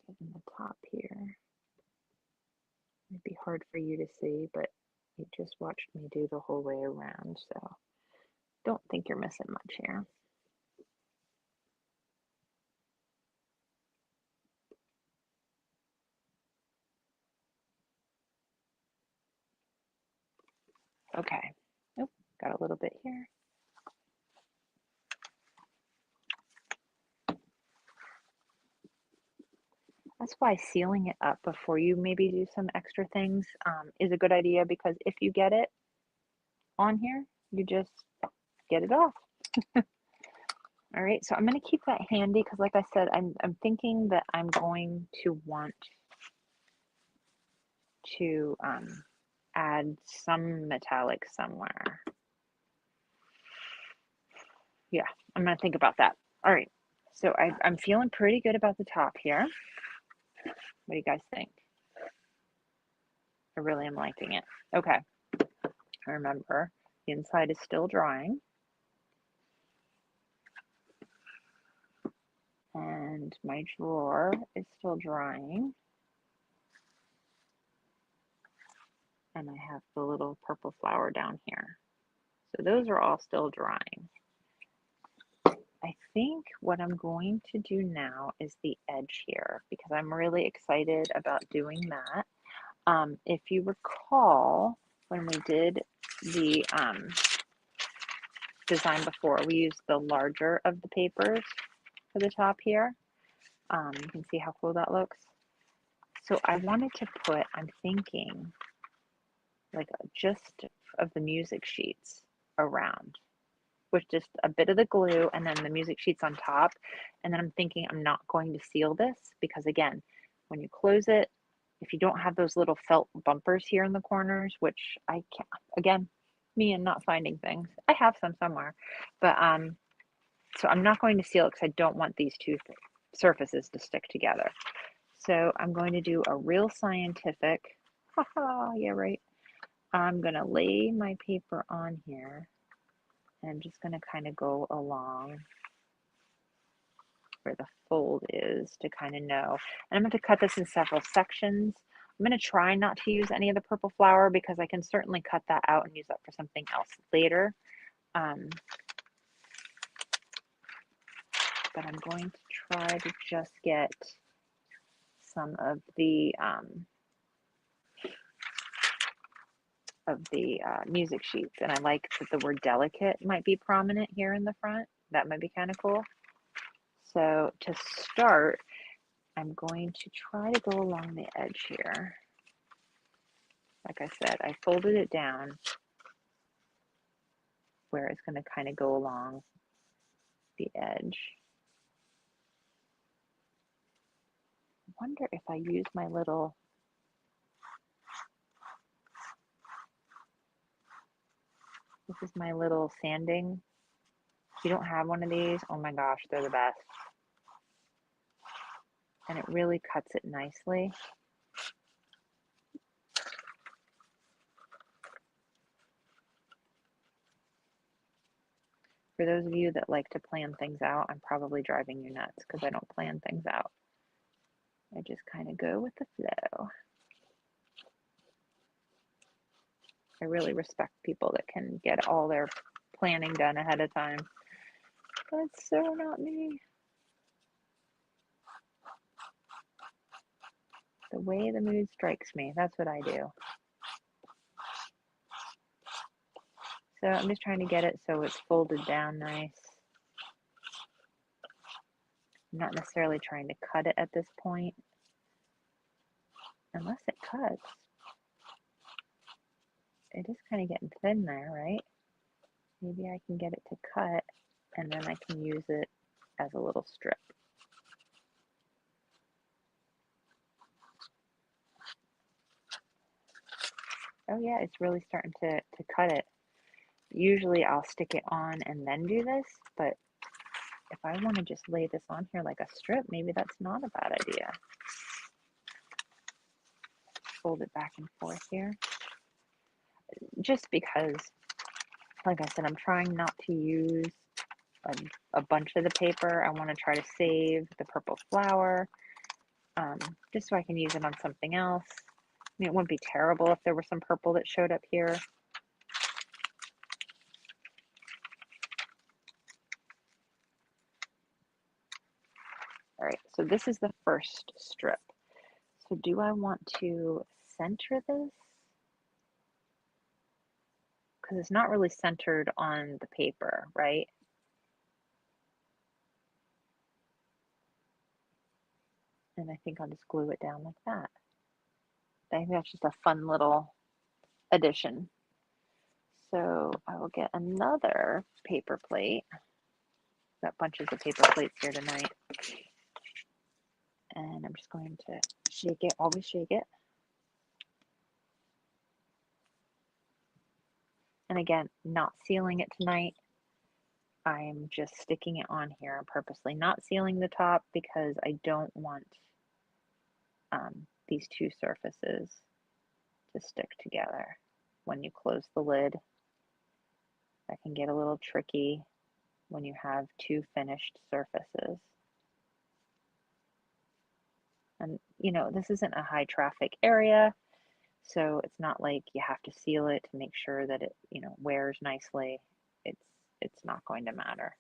get in the top here. Might be hard for you to see, but you just watched me do the whole way around, so don't think you're missing much here. Okay. Oh, got a little bit here. That's why sealing it up before you maybe do some extra things is a good idea, because if you get it on here, you just get it off. All right, so I'm going to keep that handy because, like I said, I'm thinking that I'm going to want to add some metallic somewhere. Yeah, I'm going to think about that. All right, so I'm feeling pretty good about the top here. What do you guys think? I really am liking it. Okay, remember, the inside is still drying. And my drawer is still drying. And I have the little purple flower down here. So those are all still drying. I think what I'm going to do now is the edge here, because I'm really excited about doing that. If you recall, when we did the design before, we used the larger of the papers for the top here. You can see how cool that looks. So I wanted to put, I'm thinking, like just of the music sheets around with just a bit of the glue and then the music sheets on top. And then I'm thinking I'm not going to seal this because again, when you close it, if you don't have those little felt bumpers here in the corners, which I can't, again, me and not finding things. I have some somewhere, but so I'm not going to seal it because I don't want these two surfaces to stick together. So I'm going to do a real scientific, haha, yeah, right. I'm going to lay my paper on here and I'm just going to kind of go along where the fold is to kind of know. And I'm going to cut this in several sections. I'm going to try not to use any of the purple flower because I can certainly cut that out and use that for something else later. But I'm going to try to just get some of the music sheets. And I like that the word delicate might be prominent here in the front. That might be kind of cool. So to start, I'm going to try to go along the edge here. Like I said, I folded it down where it's going to kind of go along the edge. I wonder if I use my little, this is my little sanding. If you don't have one of these, oh my gosh, they're the best. And it really cuts it nicely. For those of you that like to plan things out, I'm probably driving you nuts because I don't plan things out. I just kind of go with the flow. I really respect people that can get all their planning done ahead of time. That's so not me. The way the mood strikes me, that's what I do. So I'm just trying to get it so it's folded down nice. I'm not necessarily trying to cut it at this point, unless it cuts. It is kind of getting thin there, right? Maybe I can get it to cut and then I can use it as a little strip. Oh yeah, it's really starting to cut it. Usually I'll stick it on and then do this, but if I want to just lay this on here like a strip, maybe that's not a bad idea. Fold it back and forth here. Just because, like I said, I'm trying not to use a bunch of the paper. I want to try to save the purple flower, just so I can use it on something else. I mean, it wouldn't be terrible if there was some purple that showed up here. All right, so this is the first strip. So do I want to center this? Because it's not really centered on the paper, right? And I think I'll just glue it down like that. I think that's just a fun little addition. So I will get another paper plate. Got bunches of paper plates here tonight. And I'm just going to shake it, always shake it. And again, not sealing it tonight. I'm just sticking it on here. I'm purposely not sealing the top because I don't want these two surfaces to stick together. When you close the lid, that can get a little tricky when you have two finished surfaces. And you know, this isn't a high traffic area, so it's not like you have to seal it to make sure that it, you know, wears nicely. It's not going to matter.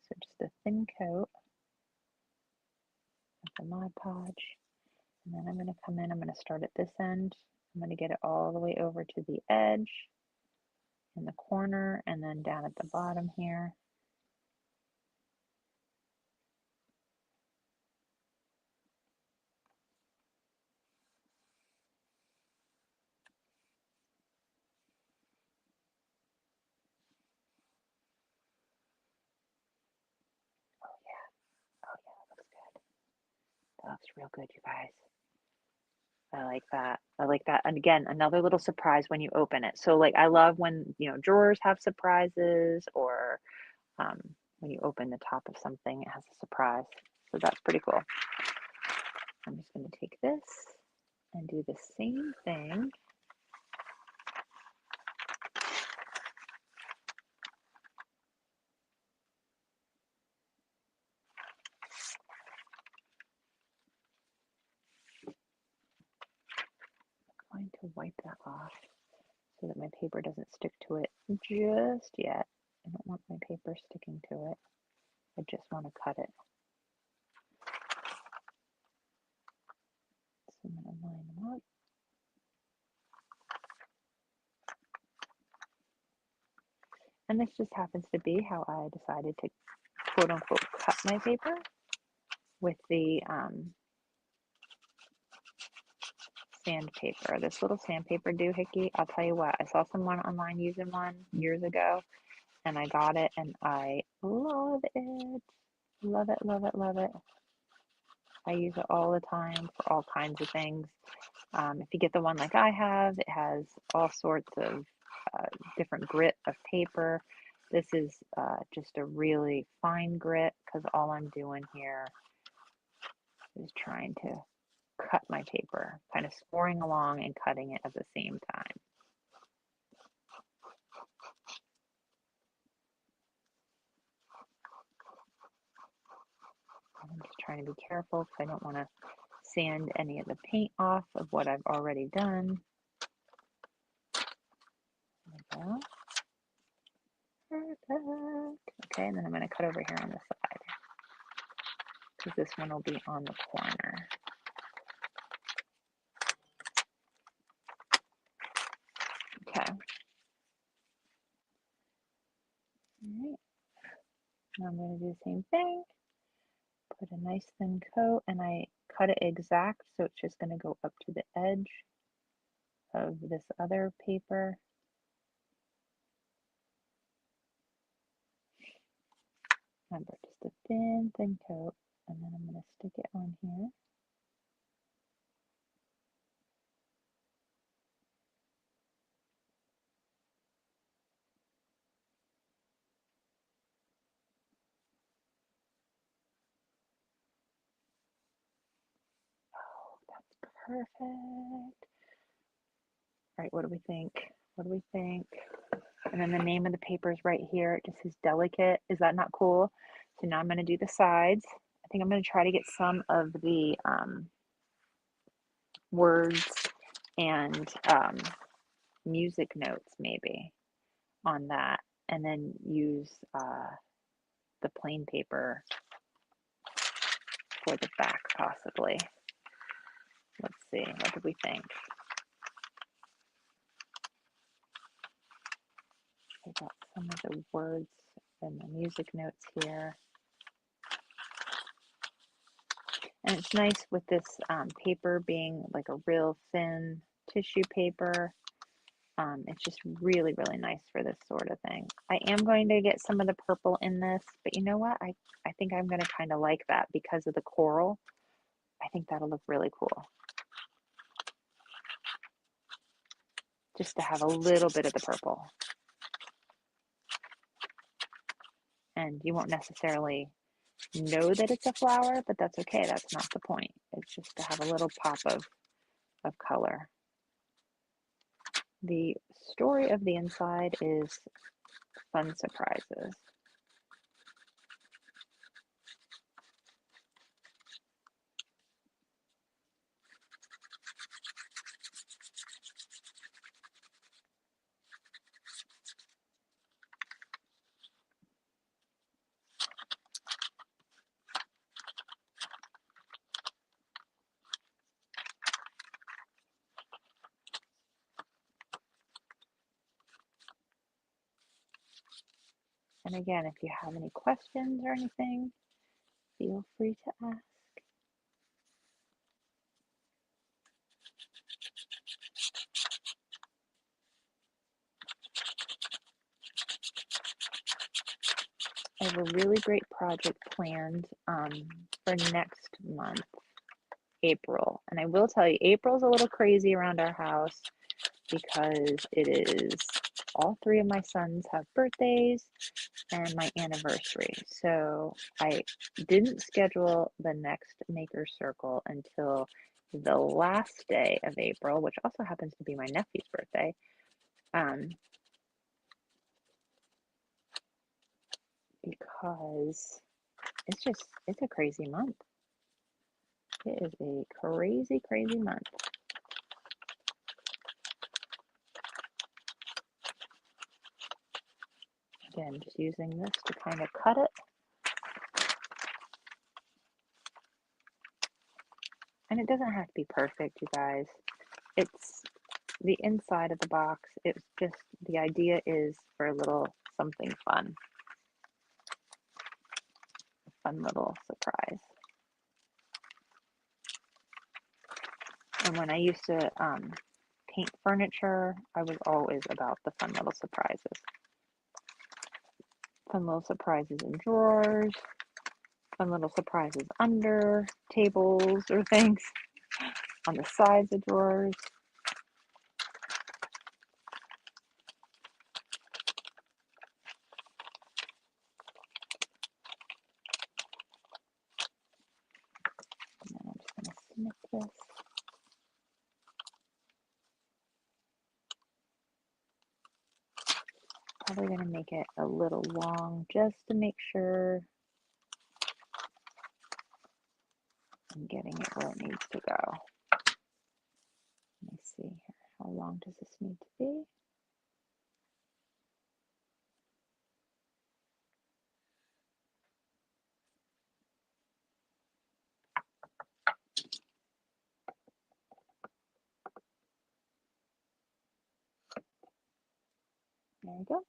So just a thin coat of the Mod Podge. And then I'm going to come in, I'm going to start at this end. I'm going to get it all the way over to the edge in the corner and then down at the bottom here. That looks real good, you guys. I like that. I like that. And again, another little surprise when you open it. So like I love when, drawers have surprises or um, when you open the top of something, it has a surprise. So that's pretty cool. I'm just going to take this and do the same thing. I'm going to wipe that off so that my paper doesn't stick to it just yet. I don't want my paper sticking to it. I just want to cut it. So I'm going to line them up. And this just happens to be how I decided to quote unquote cut my paper with the sandpaper. This little sandpaper doohickey, I'll tell you what, I saw someone online using one years ago and I got it and I love it. Love it, love it, love it. I use it all the time for all kinds of things. If you get the one like I have, it has all sorts of different grit of paper. This is just a really fine grit because all I'm doing here is trying to cut my paper, kind of scoring along and cutting it at the same time. I'm just trying to be careful because I don't want to sand any of the paint off of what I've already done. There we go. Perfect. Okay, and then I'm going to cut over here on the side because this one will be on the corner. Okay. All right. Now I'm going to do the same thing. Put a nice thin coat, and I cut it exact, so it's just going to go up to the edge of this other paper. Remember, just a thin coat, and then I'm going to stick it on here. Oh, that's perfect. All right, what do we think? What do we think? And then the name of the paper is right here. It just says delicate. Is that not cool? So now I'm going to do the sides. I think I'm going to try to get some of the words and music notes maybe on that, and then use the plain paper for the back possibly. Let's see, what do we think? I got some of the words and the music notes here. And it's nice with this paper being like a real thin tissue paper. It's just really, really nice for this sort of thing. I am going to get some of the purple in this, but you know what? I think I'm going to kind of like that because of the coral. I think that'll look really cool. Just to have a little bit of the purple. And you won't necessarily know that it's a flower, but that's okay. That's not the point. It's just to have a little pop of color. The story of the inside is fun surprises. And again, if you have any questions or anything, feel free to ask. I have a really great project planned for next month. April. And I will tell you, April's a little crazy around our house because it is all three of my sons have birthdays and my anniversary. So I didn't schedule the next Maker Circle until the last day of April, which also happens to be my nephew's birthday. Because it's a crazy month. It is a crazy, crazy month. Again, just using this to kind of cut it. And it doesn't have to be perfect, you guys. It's the inside of the box. It's just, the idea is for a little something fun. A fun little surprise. And when I used to paint furniture, I was always about the fun little surprises. Fun little surprises in drawers, fun little surprises under tables or things, on the sides of drawers. And then I'm just going to snip this. Probably going to make it a little long just to make sure I'm getting it where it needs to go. Let me see here. How long does this need to be? There we go.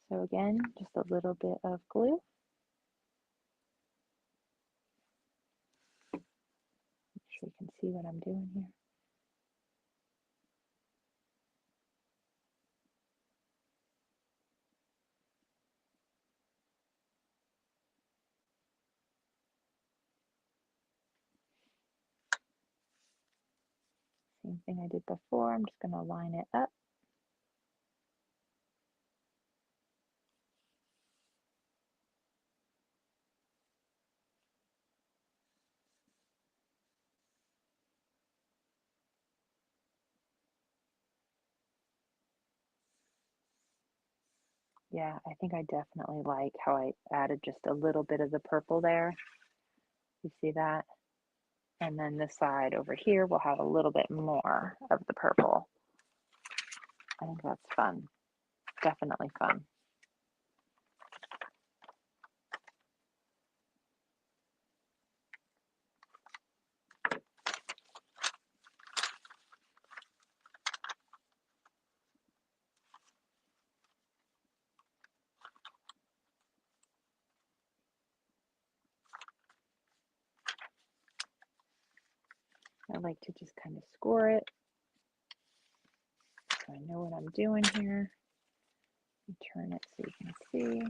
So again, just a little bit of glue. Make sure you can see what I'm doing here. Same thing I did before. I'm just going to line it up. Yeah, I think I definitely like how I added just a little bit of the purple there. You see that? And then this side over here will have a little bit more of the purple. I think that's fun. Definitely fun. I like to just kind of score it so I know what I'm doing here. Turn it so you can see.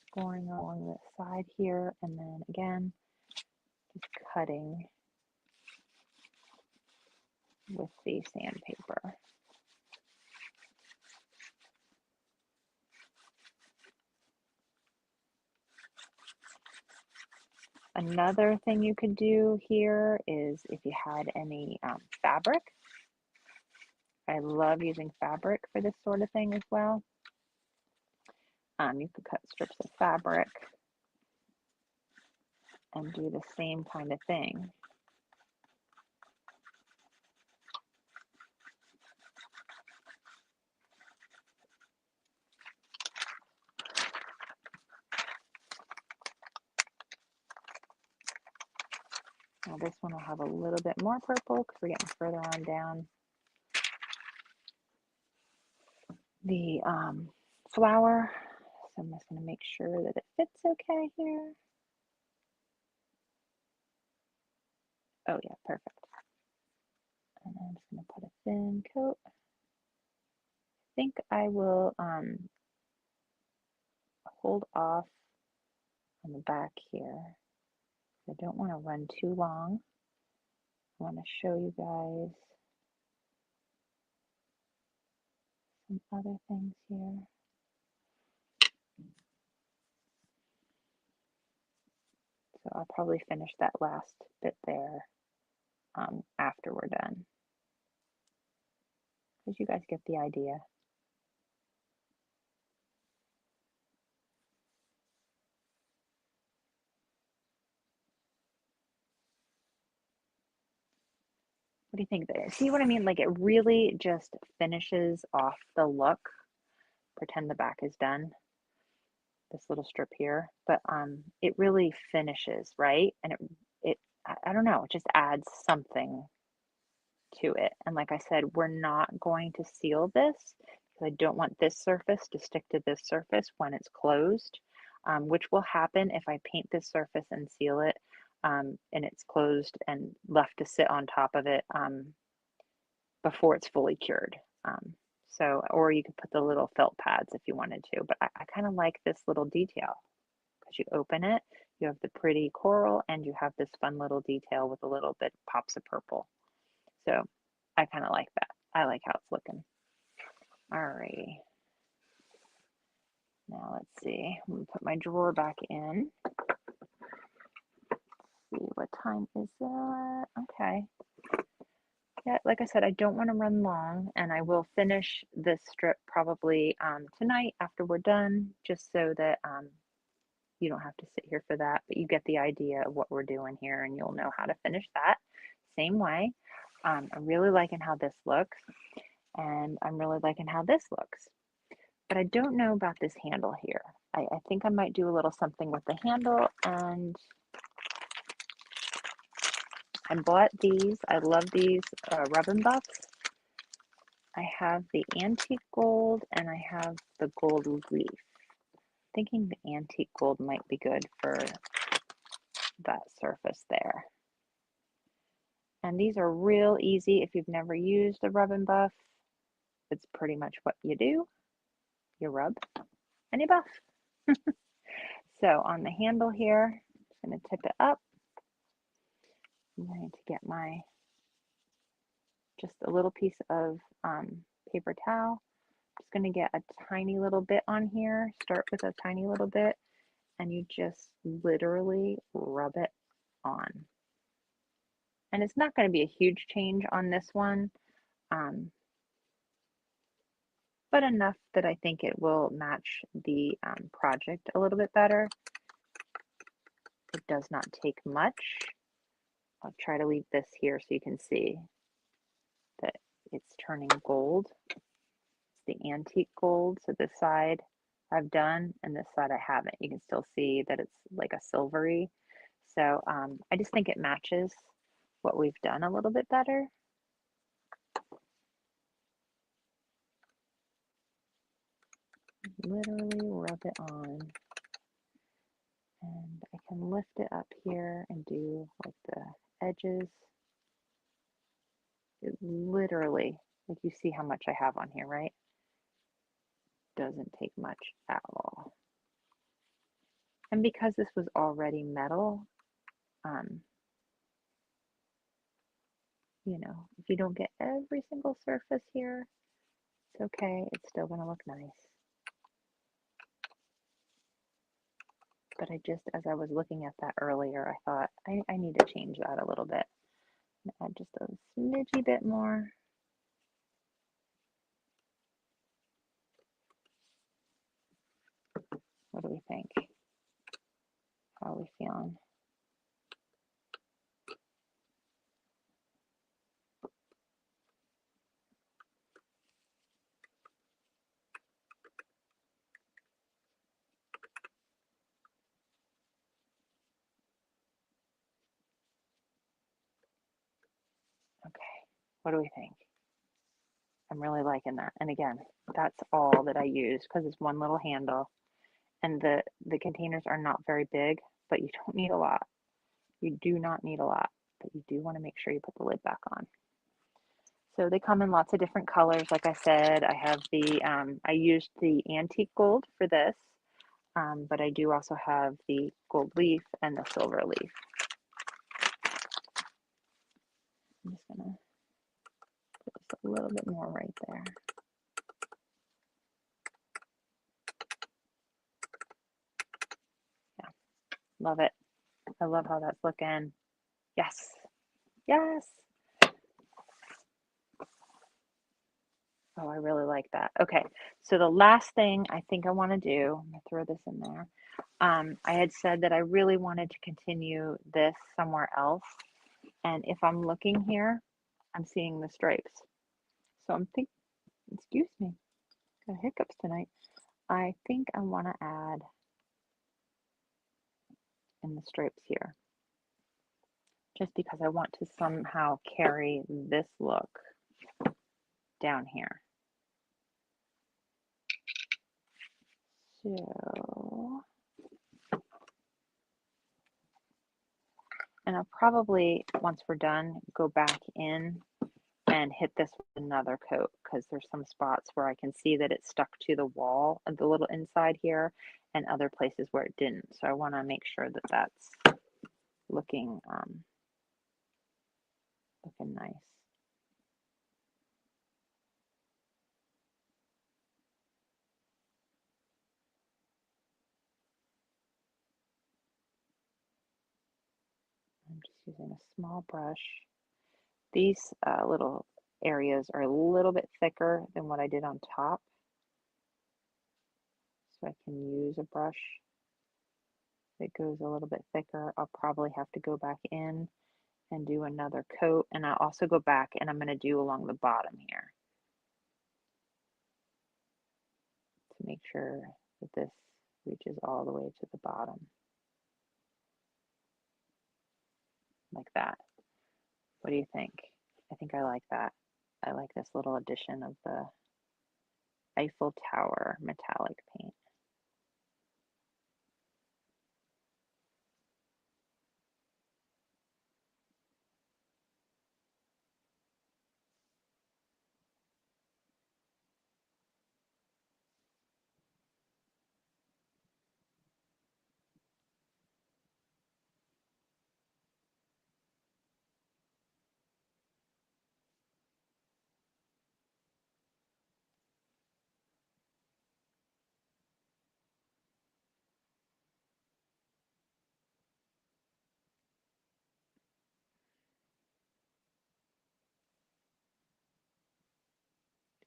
Scoring along the side here, and then again, just cutting with the sandpaper. Another thing you could do here is if you had any fabric. I love using fabric for this sort of thing as well. You could cut strips of fabric and do the same kind of thing. Now this one will have a little bit more purple because we're getting further on down the flower. So I'm just going to make sure that it fits okay here. Oh yeah, perfect. And I'm just going to put a thin coat. I think I will hold off on the back here. I don't want to run too long. I want to show you guys some other things here. So I'll probably finish that last bit there after we're done, because you guys get the idea. What do you think there? See what I mean? Like it really just finishes off the look. Pretend the back is done, this little strip here, but it really finishes, right? And I don't know, it just adds something to it. And like I said, we're not going to seal this because I don't want this surface to stick to this surface when it's closed, which will happen if I paint this surface and seal it and it's closed and left to sit on top of it before it's fully cured. So, or you could put the little felt pads if you wanted to, but I kind of like this little detail because you open it, you have the pretty coral and you have this fun little detail with a little bit pops of purple. So I kind of like that. I like how it's looking. Alrighty. Now let's see. I'm gonna put my drawer back in. Let's see, what time is that? Okay. Yeah, like I said, I don't want to run long, and I will finish this strip probably tonight after we're done, just so that you don't have to sit here for that, but you get the idea of what we're doing here, and you'll know how to finish that same way. I'm really liking how this looks, and I'm really liking how this looks, but I don't know about this handle here. I think I might do a little something with the handle, and I bought these. I love these rub and buffs. I have the antique gold and I have the gold leaf. Thinking the antique gold might be good for that surface there. And these are real easy if you've never used a rub and buff. It's pretty much what you do. You rub and you buff. So on the handle here, I'm just going to tip it up. I'm going to get my just a little piece of paper towel. Just going to get a tiny little bit on here. Start with a tiny little bit, and you just literally rub it on. And it's not going to be a huge change on this one, but enough that I think it will match the project a little bit better. It does not take much. I'll try to leave this here so you can see that it's turning gold. It's the antique gold. So this side I've done and this side I haven't. You can still see that it's like a silvery. So I just think it matches what we've done a little bit better. Literally rub it on. And I can lift it up here and do like the edges. It literally, like you see how much I have on here, right? Doesn't take much at all. And because this was already metal, you know, if you don't get every single surface here, it's okay. It's still going to look nice. But I just, as I was looking at that earlier, I thought I need to change that a little bit. Add just a smidgy bit more. What do we think? How are we feeling? Okay, what do we think? I'm really liking that. And again, that's all that I use because it's one little handle. And the containers are not very big, but you don't need a lot. You do not need a lot, but you do want to make sure you put the lid back on. So they come in lots of different colors. Like I said, I have the, I used the antique gold for this. but I do also have the gold leaf and the silver leaf. I'm just gonna put just a little bit more right there. Yeah, love it. I love how that's looking. Yes, yes. Oh, I really like that. Okay, so the last thing I think I want to do, I'm gonna throw this in there. I had said that I really wanted to continue this somewhere else. And if I'm looking here, I'm seeing the stripes. So I'm thinking, excuse me, got hiccups tonight. I think I want to add in the stripes here, just because I want to somehow carry this look down here. So, and I'll probably, once we're done, go back in and hit this with another coat, because there's some spots where I can see that it stuck to the wall of the little inside here and other places where it didn't. So I want to make sure that that's looking looking nice. I'm just using a small brush. These little areas are a little bit thicker than what I did on top, so I can use a brush that goes a little bit thicker. I'll probably have to go back in and do another coat, and I'll also go back and I'm going to do along the bottom here to make sure that this reaches all the way to the bottom, like that. What do you think? I think I like that. I like this little addition of the Eiffel Tower metallic paint.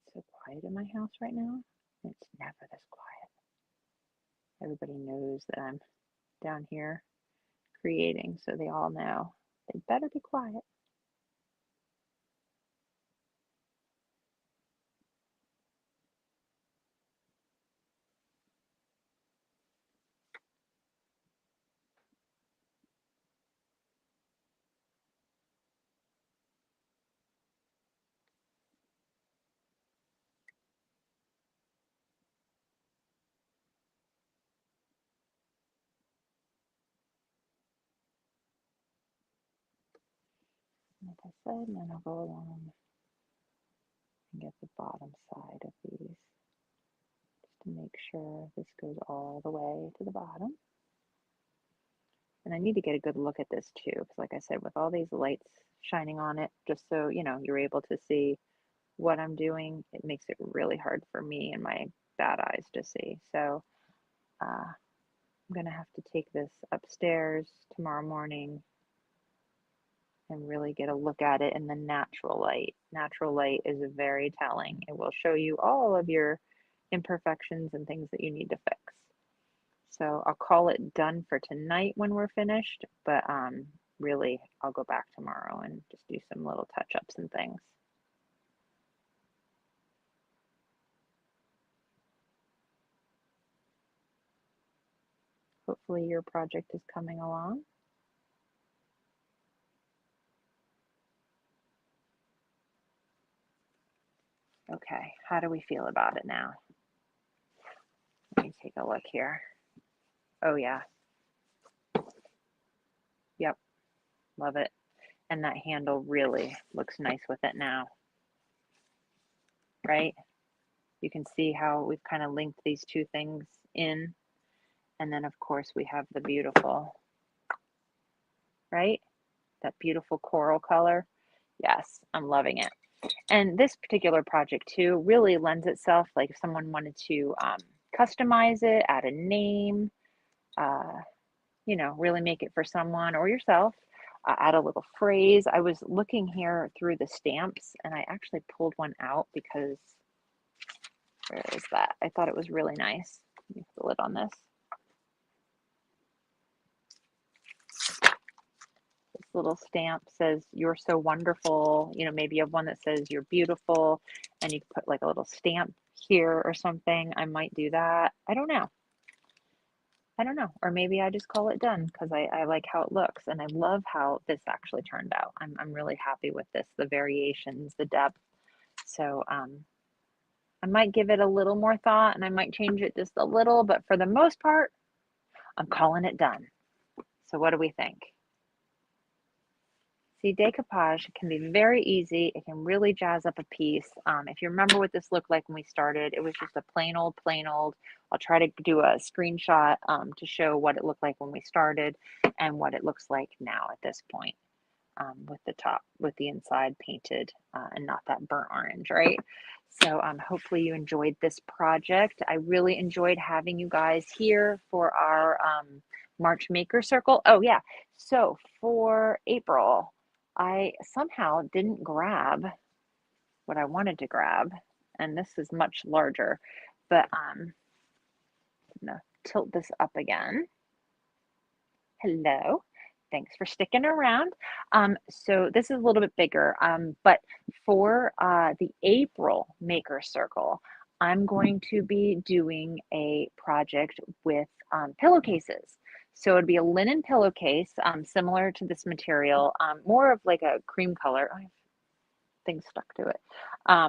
It's so quiet in my house right now. It's never this quiet. Everybody knows that I'm down here creating, so they all know they better be quiet. Like I said, and then I'll go along and get the bottom side of these just to make sure this goes all the way to the bottom. And I need to get a good look at this too, because like I said, with all these lights shining on it, just so you know, you're able to see what I'm doing, it makes it really hard for me and my bad eyes to see. So I'm gonna have to take this upstairs tomorrow morning and really get a look at it in the natural light. Natural light is very telling. It will show you all of your imperfections and things that you need to fix. So I'll call it done for tonight when we're finished, but really I'll go back tomorrow and just do some little touch-ups and things. Hopefully your project is coming along. Okay, how do we feel about it now? Let me take a look here. Oh yeah. Yep, love it. And that handle really looks nice with it now, right? You can see how we've kind of linked these two things in, And then of course we have the beautiful, right? That beautiful coral color. Yes, I'm loving it. And this particular project too really lends itself, like if someone wanted to customize it, add a name, uh, really make it for someone or yourself, add a little phrase. I was looking here through the stamps and I actually pulled one out because, where is that? I thought it was really nice. Let me put the lid on this. This little stamp says, "You're so wonderful." Maybe you have one that says, "You're beautiful," and you can put like a little stamp here or something. I might do that. I don't know. Or maybe I just call it done because I like how it looks and I love how this actually turned out. I'm really happy with this, the variations, the depth. So I might give it a little more thought and I might change it just a little, but for the most part, I'm calling it done. So what do we think? See, decoupage can be very easy. It can really jazz up a piece. If you remember what this looked like when we started, it was just a plain old. I'll try to do a screenshot to show what it looked like when we started and what it looks like now at this point, with the inside painted and not that burnt orange, right? So hopefully you enjoyed this project. I really enjoyed having you guys here for our March Maker Circle. Oh yeah, so for April, I somehow didn't grab what I wanted to grab, and this is much larger, but I'm gonna tilt this up again. Hello. Thanks for sticking around. So this is a little bit bigger, but for the April Maker Circle, I'm going to be doing a project with pillowcases. So it'd be a linen pillowcase, similar to this material, more of like a cream color. I have things stuck to it.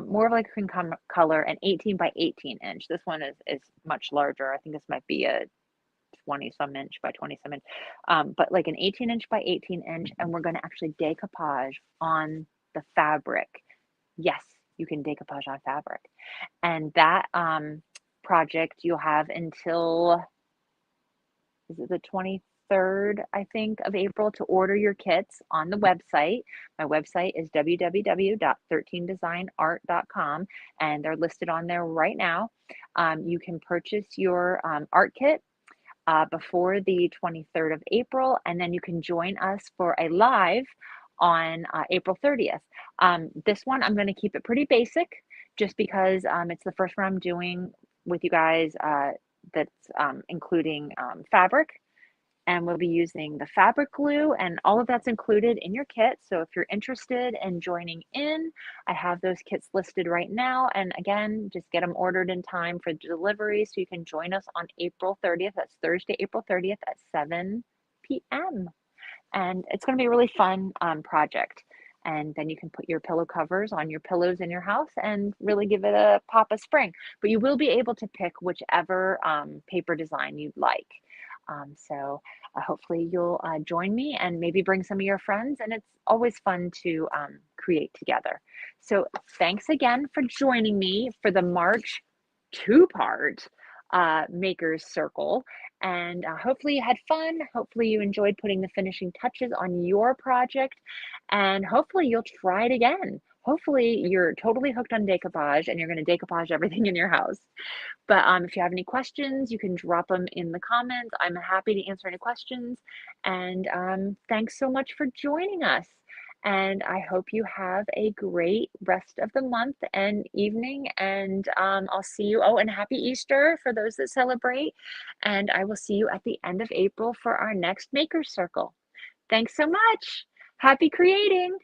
More of like a cream color, and 18 by 18 inch. This one is much larger. I think this might be a 20 some inch by 20 some inch, but like an 18-inch by 18-inch, and we're going to actually decoupage on the fabric. Yes, you can decoupage on fabric. And that project you'll have until, is it the 23rd, I think, of April to order your kits on the website. My website is www.13designart.com, and they're listed on there right now. You can purchase your art kit before the 23rd of April, and then you can join us for a live on April 30th. This one, I'm going to keep it pretty basic just because it's the first one I'm doing with you guys that's including fabric. And we'll be using the fabric glue, and all of that's included in your kit. So if you're interested in joining in, I have those kits listed right now. And again, just get them ordered in time for delivery so you can join us on April 30th. That's Thursday, April 30th at 7 p.m. And it's going to be a really fun project. And then you can put your pillow covers on your pillows in your house and really give it a pop of spring. But you will be able to pick whichever paper design you'd like. So hopefully you'll join me and maybe bring some of your friends. And it's always fun to create together. So thanks again for joining me for the March two-part Makers Circle. And hopefully you had fun. Hopefully you enjoyed putting the finishing touches on your project. And hopefully you'll try it again. Hopefully you're totally hooked on decoupage and you're going to decoupage everything in your house. But if you have any questions, you can drop them in the comments. I'm happy to answer any questions. And thanks so much for joining us. And I hope you have a great rest of the month and evening. And I'll see you. Oh, and happy Easter for those that celebrate. And I will see you at the end of April for our next Maker Circle. Thanks so much. Happy creating.